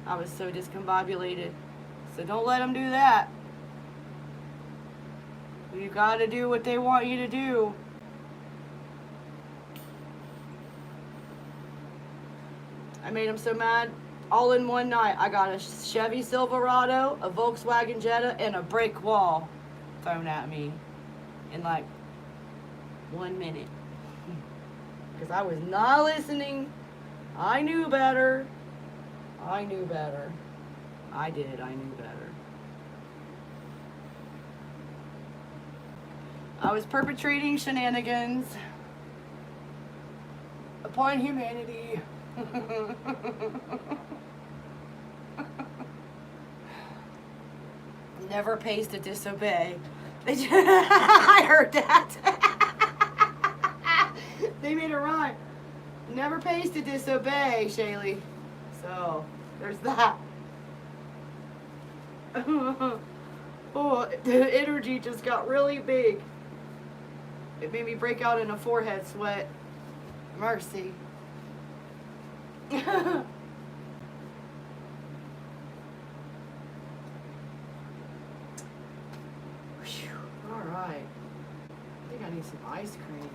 I was so discombobulated. So don't let them do that. You gotta do what they want you to do. I made them so mad. All in one night, I got a Chevy Silverado, a Volkswagen Jetta, and a brick wall thrown at me in like 1 minute. Because I was not listening. I knew better. I knew better. I did. I knew better. I was perpetrating shenanigans upon humanity. Never pays to disobey. I heard that. They made it rhyme. Never pays to disobey, Chaley. So, there's that. Oh, the energy just got really big. It made me break out in a forehead sweat. Mercy. All right. I think I need some ice cream.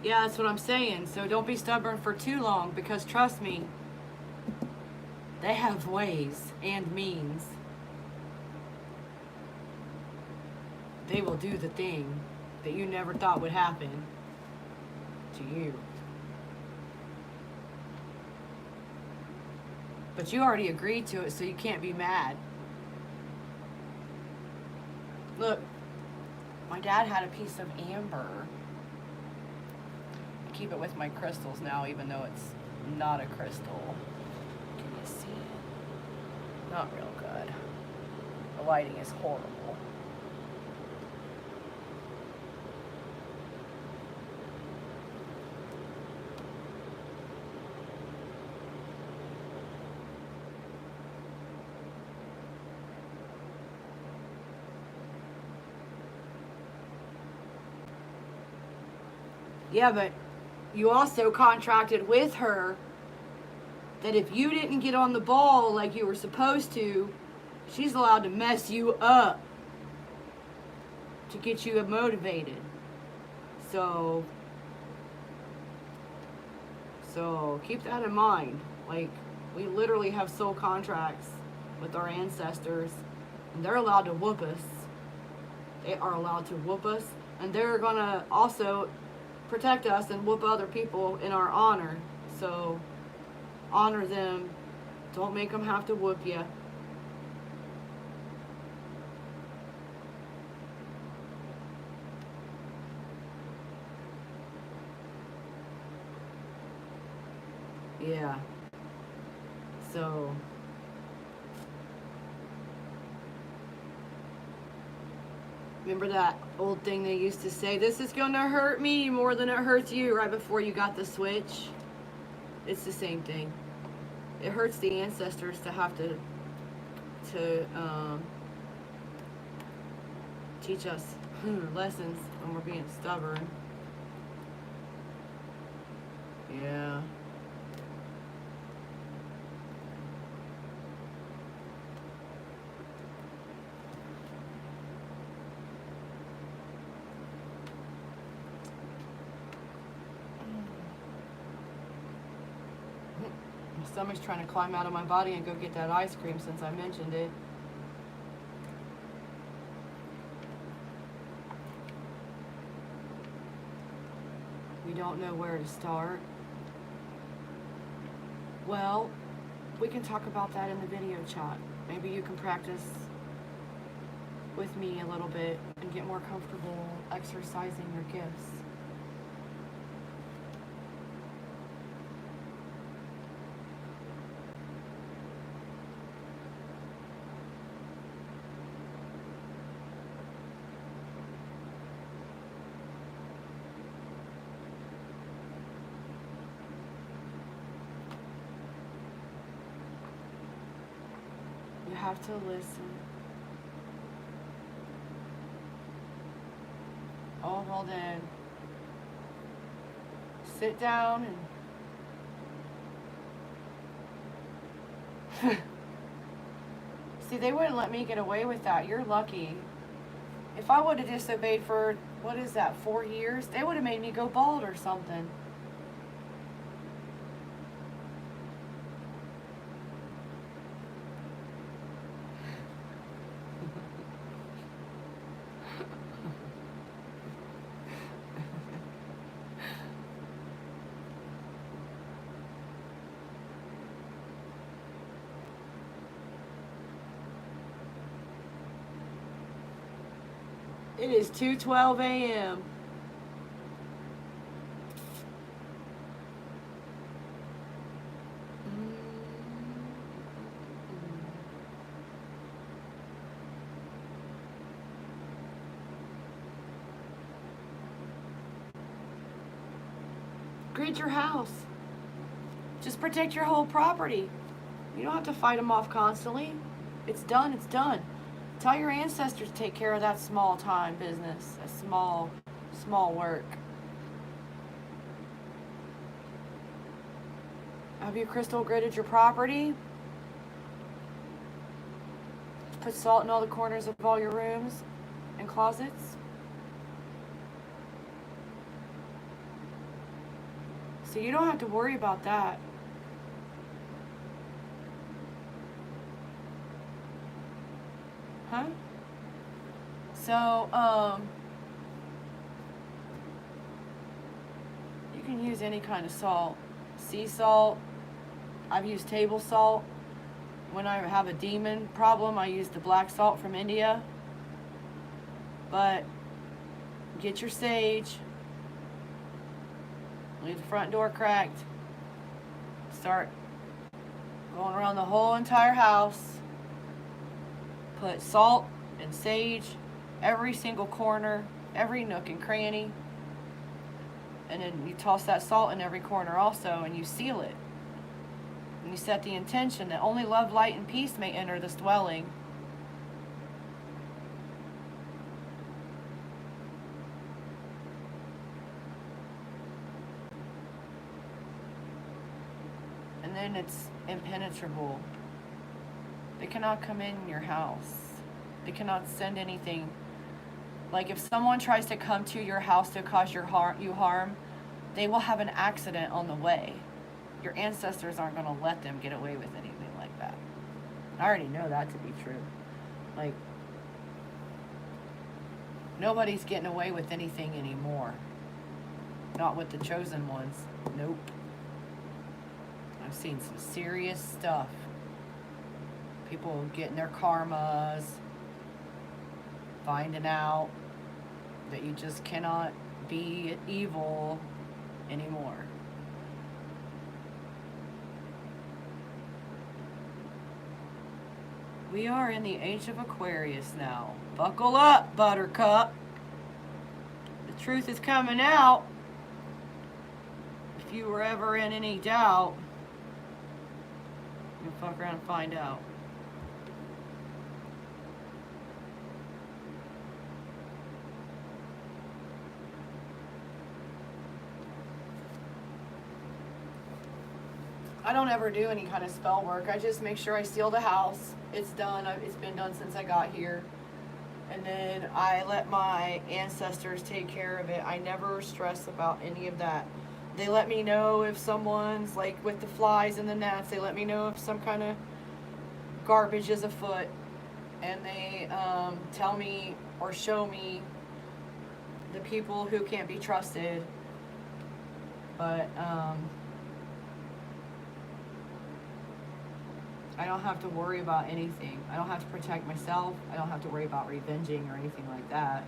Yeah, that's what I'm saying. So don't be stubborn for too long, because trust me, they have ways and means. They will do the thing that you never thought would happen to you. But you already agreed to it, so you can't be mad. Look, my dad had a piece of amber. I keep it with my crystals now, even though it's not a crystal. Can you see it? Not real good. The lighting is horrible. Yeah, but you also contracted with her that if you didn't get on the ball like you were supposed to, she's allowed to mess you up to get you motivated. So keep that in mind. Like, we literally have soul contracts with our ancestors, and they're allowed to whoop us. They are allowed to whoop us, and they're gonna also protect us and whoop other people in our honor. So honor them. Don't make them have to whoop you. Yeah. So remember that old thing they used to say, this is gonna hurt me more than it hurts you, right before you got the switch? It's the same thing. It hurts the ancestors to have to teach us lessons when we're being stubborn. Yeah. My stomach's trying to climb out of my body and go get that ice cream since I mentioned it. We don't know where to start. Well, we can talk about that in the video chat. Maybe you can practice with me a little bit and get more comfortable exercising your gifts. You have to listen. Oh, well then, sit down and See, they wouldn't let me get away with that. You're lucky. If I would have disobeyed for, what is that, 4 years, they would have made me go bald or something. It is 2:12 a.m. Grid your house. Just protect your whole property. You don't have to fight them off constantly. It's done, it's done. Tell your ancestors to take care of that small time business, a small work. Have you crystal gridded your property? Put salt in all the corners of all your rooms and closets. So you don't have to worry about that. Huh? So, you can use any kind of salt. Sea salt. I've used table salt. When I have a demon problem, I use the black salt from India. But get your sage. Leave the front door cracked. Start going around the whole entire house. Put salt and sage every single corner, every nook and cranny. And then you toss that salt in every corner also, and you seal it. And you set the intention that only love, light, and peace may enter this dwelling. And then it's impenetrable. They cannot come in your house. They cannot send anything. Like if someone tries to come to your house to cause you harm, they will have an accident on the way. Your ancestors aren't going to let them get away with anything like that. I already know that to be true. Like, nobody's getting away with anything anymore. Not with the chosen ones. Nope. I've seen some serious stuff. People getting their karmas, finding out that you just cannot be evil anymore. We are in the age of Aquarius now. Buckle up, Buttercup. The truth is coming out. If you were ever in any doubt, you'll fuck around and find out. I don't ever do any kind of spell work. I just make sure I seal the house. It's done. It's been done since I got here. And then I let my ancestors take care of it. I never stress about any of that. They let me know if someone's, like with the flies and the gnats, they let me know if some kind of garbage is afoot. And they tell me or show me the people who can't be trusted. But I don't have to worry about anything. I don't have to protect myself. I don't have to worry about revenging or anything like that.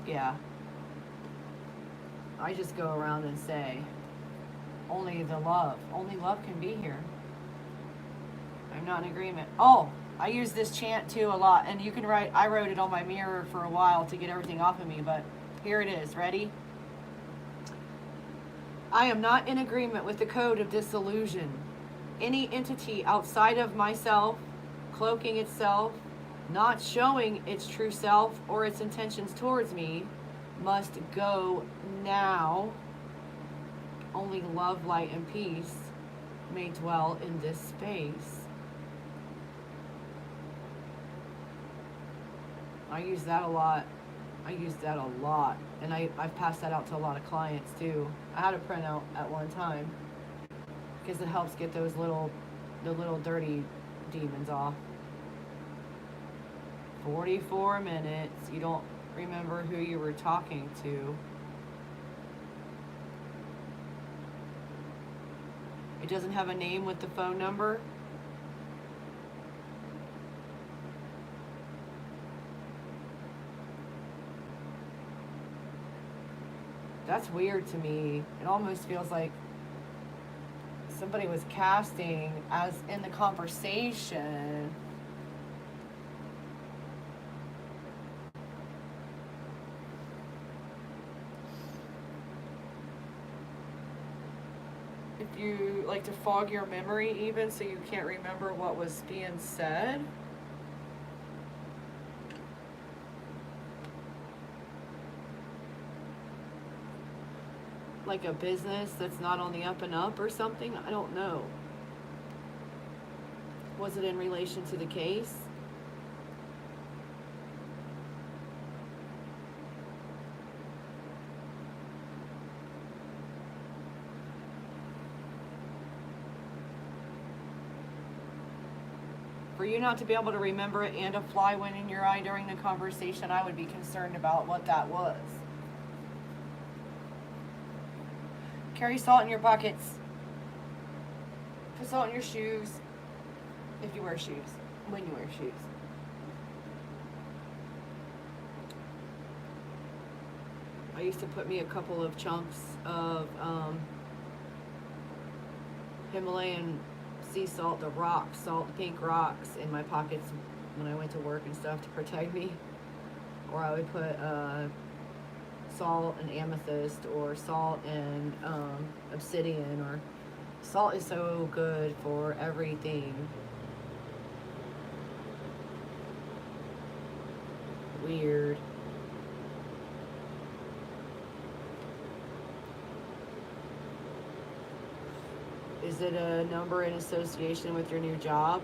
Yeah. I just go around and say, only love can be here. I'm not in agreement. Oh, I use this chant too a lot, and you can write, I wrote it on my mirror for a while to get everything off of me, but here it is. Ready? I am not in agreement with the code of disillusion. Any entity outside of myself, cloaking itself, not showing its true self or its intentions towards me, must go now. Only love, light, and peace may dwell in this space. I use that a lot. I use that a lot. And I've passed that out to a lot of clients too. I had a printout at one time because it helps get the little dirty demons off. 44 minutes. You don't remember who you were talking to. It doesn't have a name with the phone number. That's weird to me. It almost feels like somebody was casting as in the conversation. If you like to fog your memory even so you can't remember what was being said. Like a business that's not on the up and up or something? I don't know. Was it in relation to the case? For you not to be able to remember it and a fly went in your eye during the conversation, I would be concerned about what that was. Carry salt in your pockets. Put salt in your shoes. If you wear shoes. When you wear shoes. I used to put me a couple of chunks of Himalayan sea salt, the rocks, salt, pink rocks in my pockets when I went to work and stuff to protect me. Or I would put salt and amethyst, or salt and obsidian, or salt is so good for everything. Weird. Is it a number in association with your new job?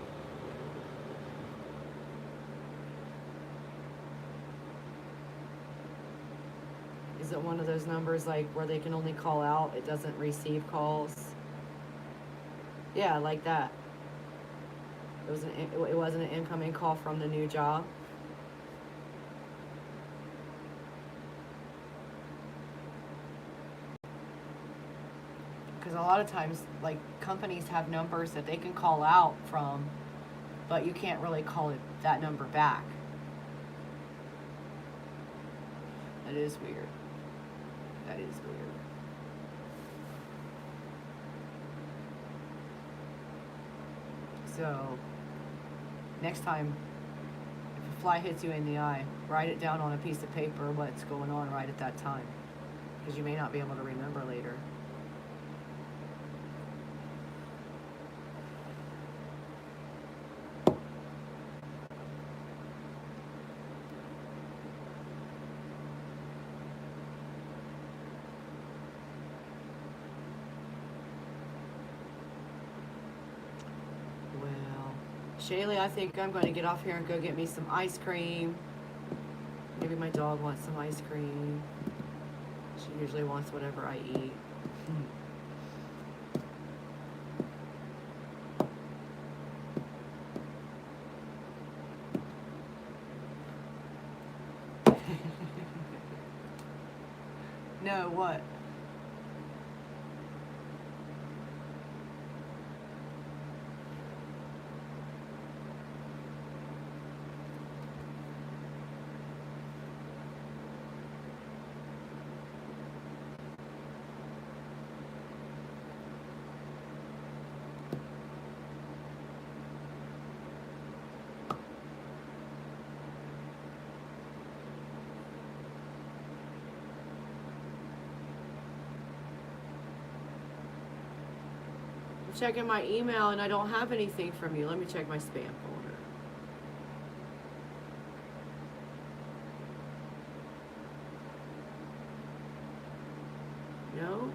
Is it one of those numbers like where they can only call out, it doesn't receive calls? Yeah, like that. It wasn't an incoming call from the new job. Because a lot of times, like, companies have numbers that they can call out from, but you can't really call it that number back. That is weird. That is weird. So, next time, if a fly hits you in the eye, write it down on a piece of paper what's going on right at that time. Because you may not be able to remember later. Chaley, I think I'm going to get off here and go get me some ice cream. Maybe my dog wants some ice cream. She usually wants whatever I eat. No, what? Checking my email and I don't have anything from you. Let me check my spam folder. No?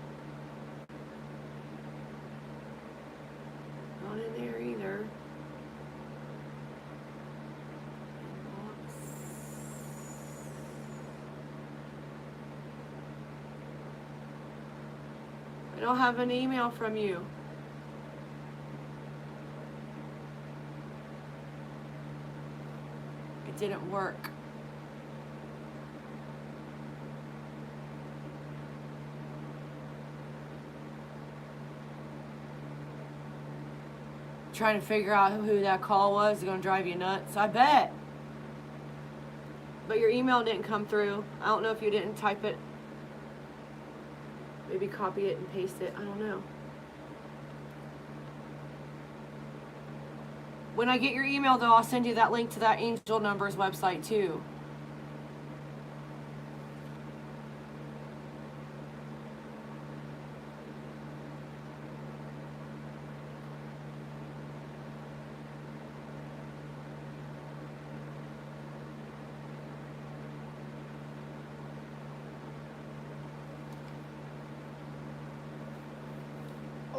I don't have an email from you. It didn't work. Trying to figure out who that call was is going to drive you nuts. I bet. But your email didn't come through. I don't know if you didn't type it. Maybe copy it and paste it. I don't know. When I get your email, though, I'll send you that link to that Angel Numbers website, too.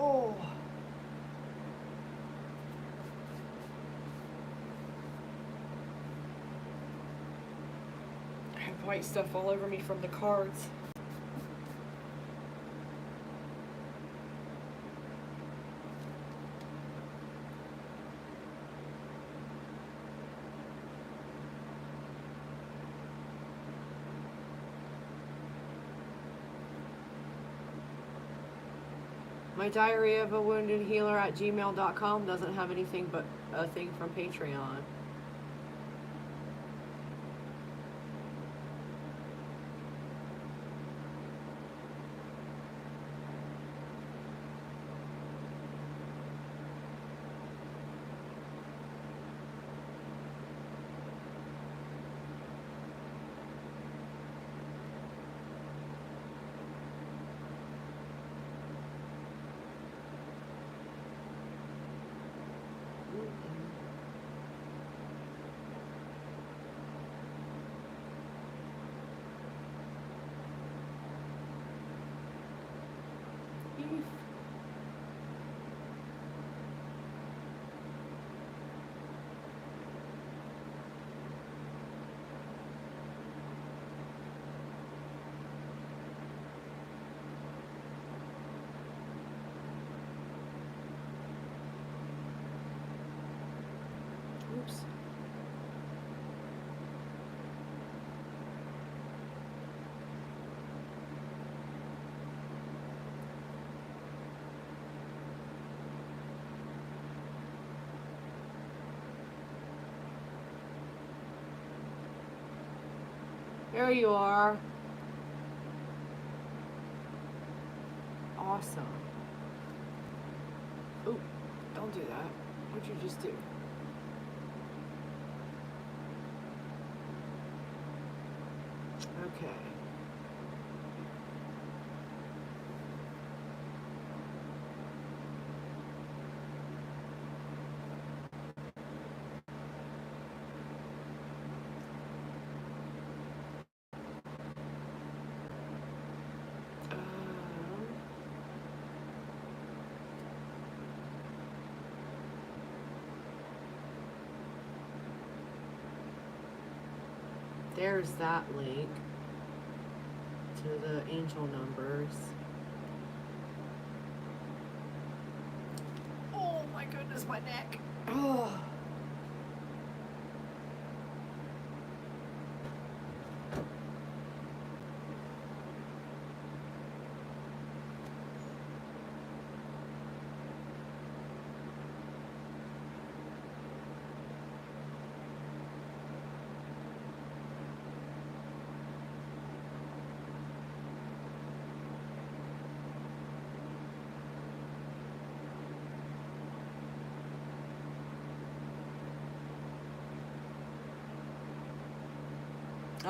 Oh. I have white stuff all over me from the cards. My diary of a wounded healer at gmail.com doesn't have anything but a thing from Patreon. Oops. There you are. Awesome. Oh, don't do that. What'd you just do? Okay. There's that link to the angel numbers. Oh my goodness, my neck. Oh.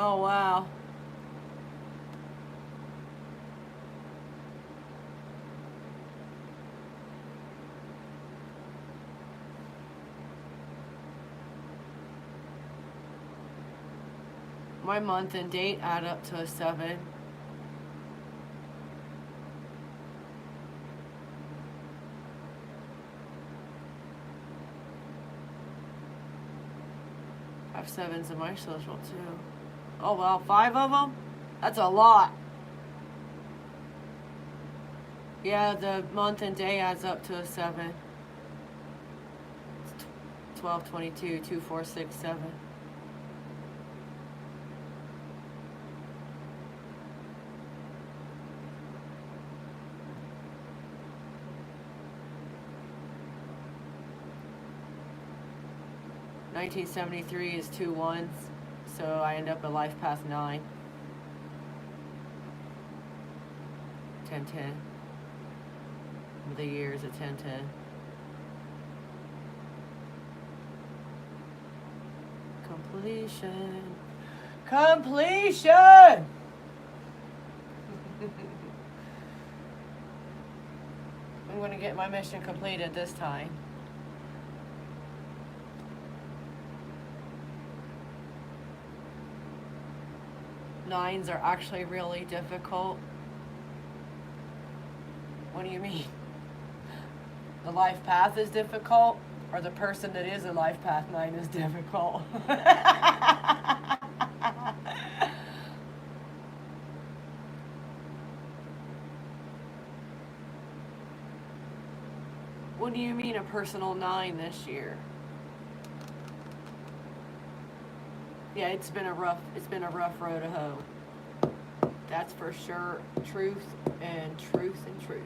Oh, wow. My month and date add up to a 7. I have 7s in my social too. Oh wow, 5 of them? That's a lot. Yeah, the month and day adds up to a 7. 12, 22, 2, 4, 6, 7. $1973 is 2 ones, so I end up at life path 9. 1010. The year is a 1010. Completion. Completion! I'm going to get my mission completed this time. Nines are actually really difficult. What do you mean? The life path is difficult, or the person that is a life path 9 is difficult? What do you mean a personal 9 this year? Yeah, it's been a rough road to hoe. That's for sure. Truth and truth and truth.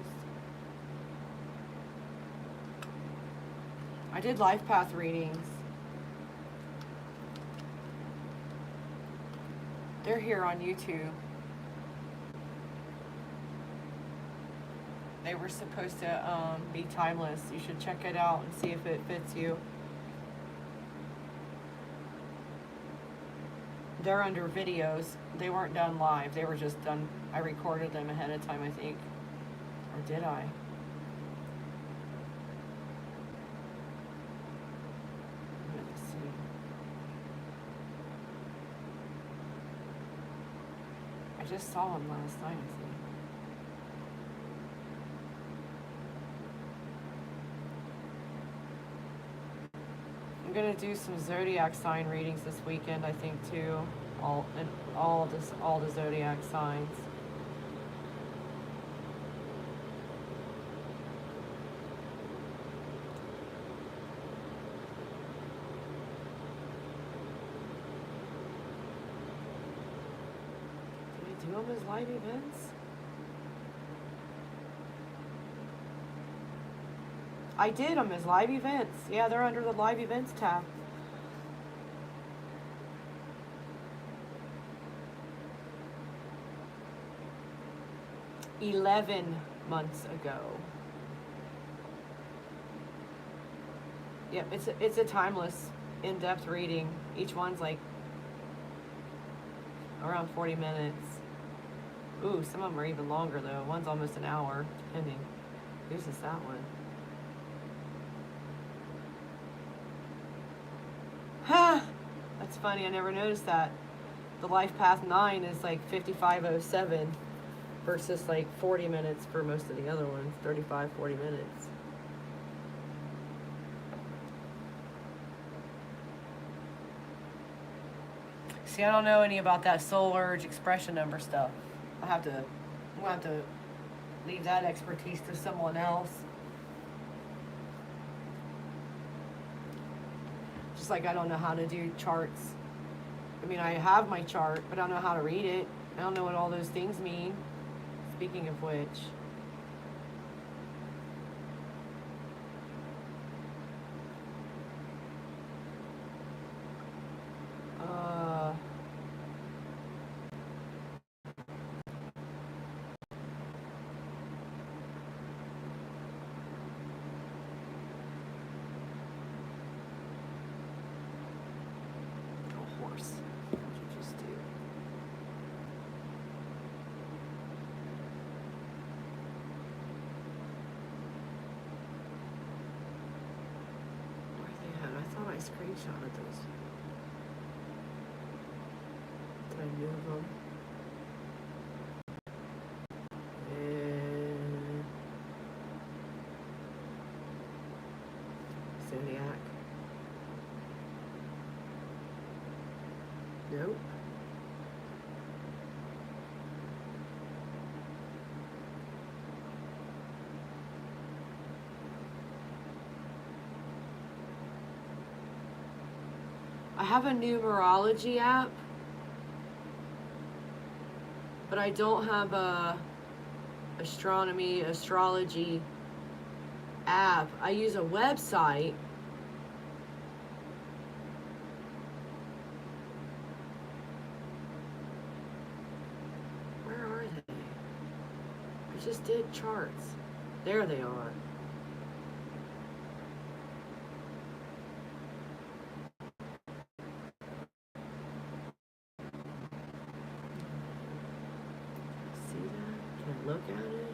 I did life path readings. They're here on YouTube. They were supposed to be timeless. You should check it out and see if it fits you. They're under videos. They weren't done live. They were just done. I recorded them ahead of time, I think. Or did I? Let's see. I just saw them last night, I think. I'm gonna do some zodiac sign readings this weekend, I think, too. All the zodiac signs. Did we do them as live events? I did them as live events. Yeah, they're under the live events tab. $11 months ago. Yep, it's a timeless, in-depth reading. Each one's like around 40 minutes. Ooh, some of them are even longer though. One's almost an hour, depending. Whose is that one? That's funny, I never noticed that. The life path 9 is like 5507 versus like 40 minutes for most of the other ones. 35, 40 minutes. See, I don't know any about that soul urge expression number stuff. I'm gonna have to leave that expertise to someone else. Just like I don't know how to do charts. I mean, I have my chart, but I don't know how to read it. I don't know what all those things mean. Speaking of which, horse. What did you just do? Where are they at? I thought I screenshotted those. Did I move them? Zodiac. Nope. I have a numerology app, but I don't have a astrology app. I use a website. Where are they? I just did charts. There they are. See that? Can I look at it?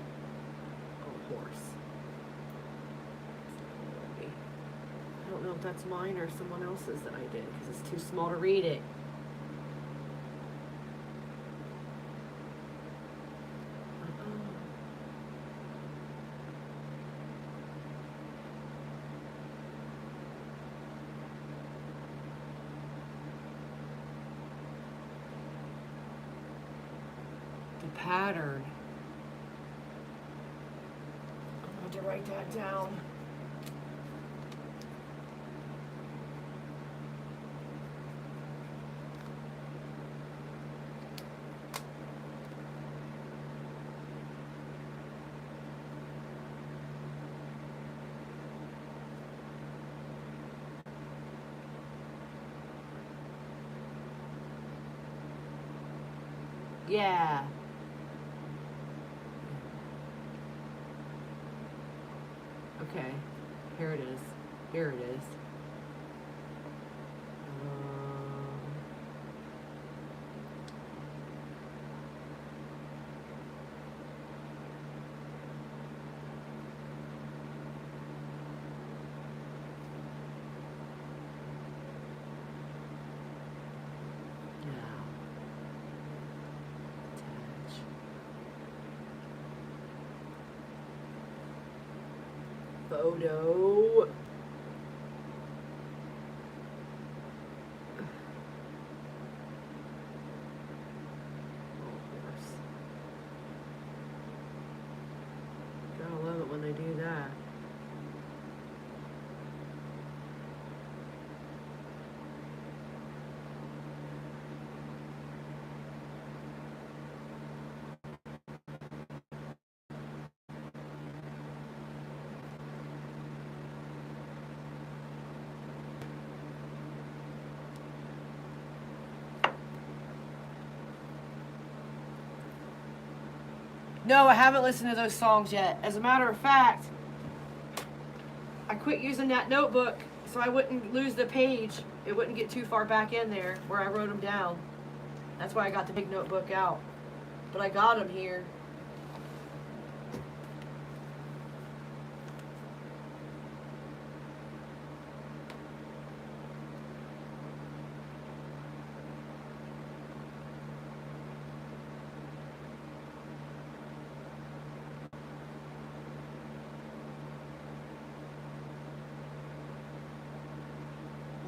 Oh, horse. I don't know if that's mine or someone else's that I did because it's too small to read it. The pattern. I'm going to write that down. Yeah. Okay. Here it is. Here it is. Photo. Gotta love it when they do that. No, I haven't listened to those songs yet. As a matter of fact, I quit using that notebook so I wouldn't lose the page. It wouldn't get too far back in there where I wrote them down. That's why I got the big notebook out. But I got them here.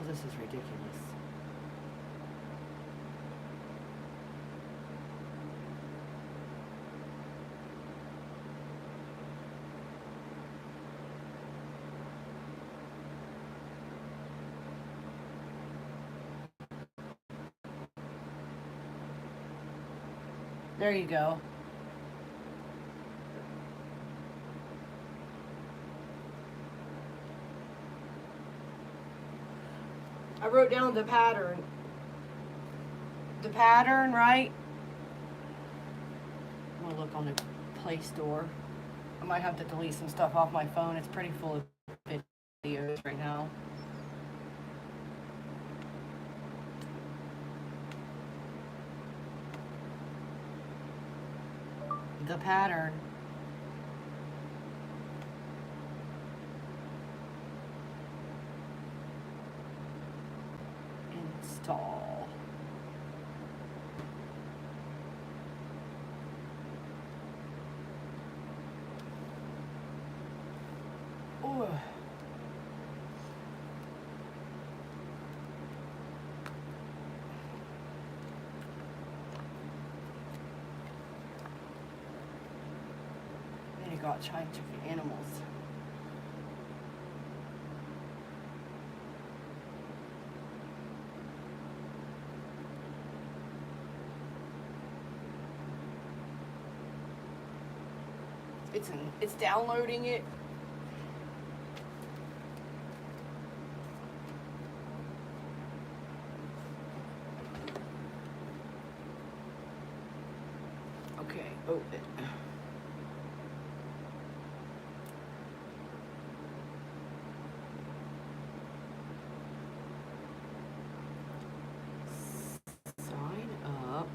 This is ridiculous. There you go. I wrote down the pattern. The pattern, right? I'm gonna look on the Play Store. I might have to delete some stuff off my phone. It's pretty full of videos right now. The pattern. Install. Oh. Then you got trying to the animals. It's downloading it. Okay, open. Sign up.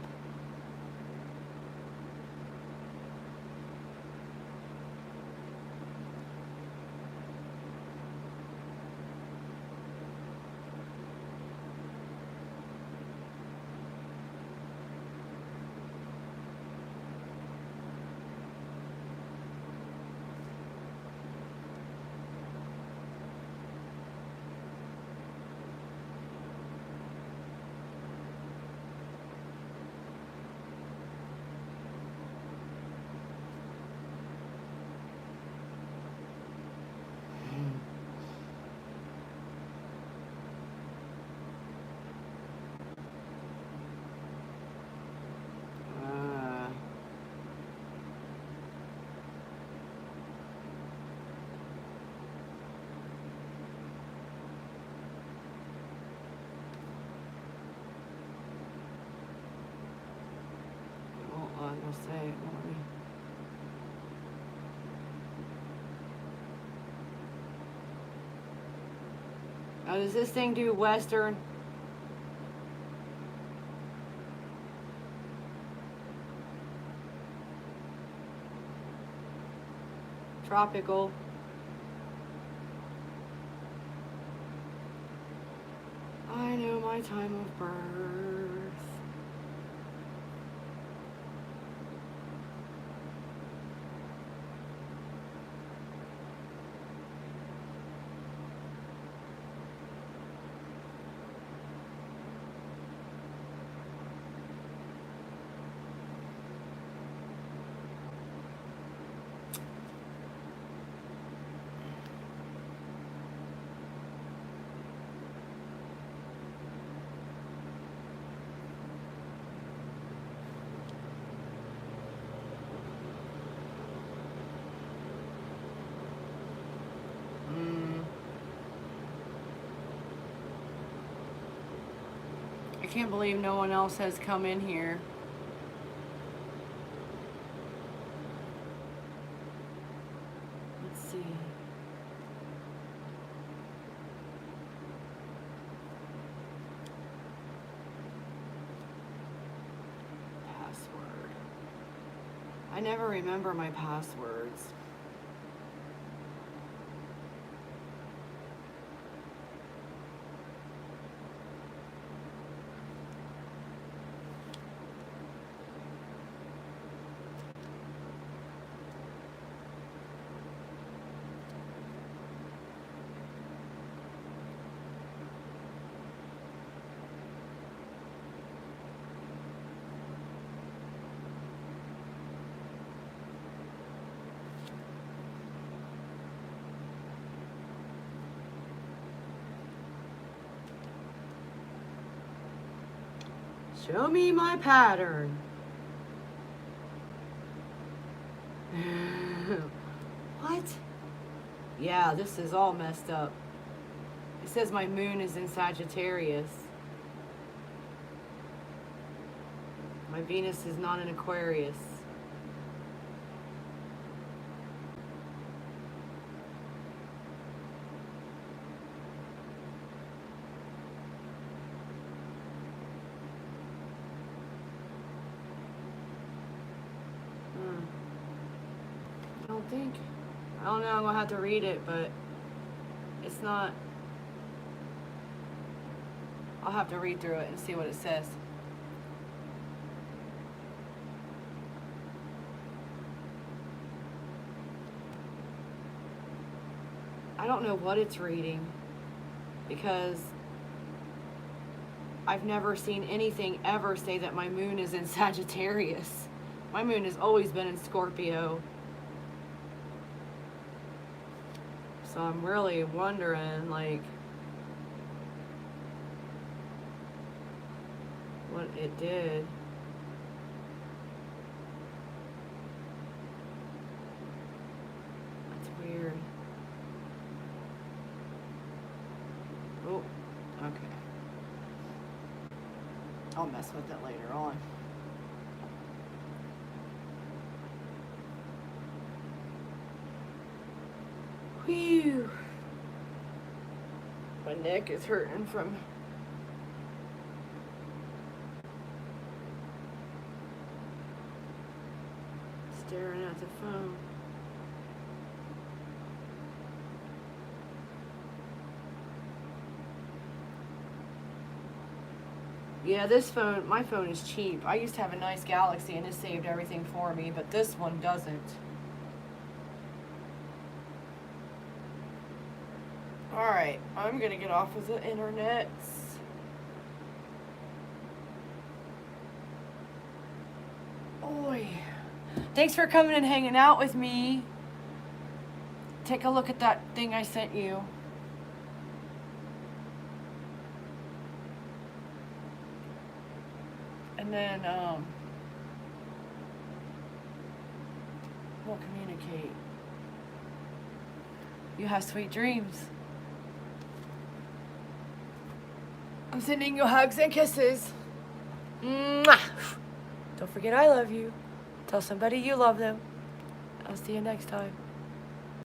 I'll say, oh, does this thing do Western? Tropical? I know my time of birth. I can't believe no one else has come in here. Let's see. Password. I never remember my passwords. Show me my pattern. What? Yeah, this is all messed up. It says my moon is in Sagittarius. My Venus is not in Aquarius. I don't know, I'm gonna have to read it, but it's not. I'll have to read through it and see what it says. I don't know what it's reading because I've never seen anything ever say that my moon is in Sagittarius. My moon has always been in Scorpio. So I'm really wondering, like, what it did. Okay. I'll mess with it later on. Whew. My neck is hurting from staring at the phone. Yeah, this phone, my phone is cheap. I used to have a nice Galaxy and it saved everything for me, but this one doesn't. Alright, I'm gonna get off of the internet. Oi. Thanks for coming and hanging out with me. Take a look at that thing I sent you. And then, we'll communicate. You have sweet dreams. I'm sending you hugs and kisses. Mwah! Don't forget I love you. Tell somebody you love them. I'll see you next time.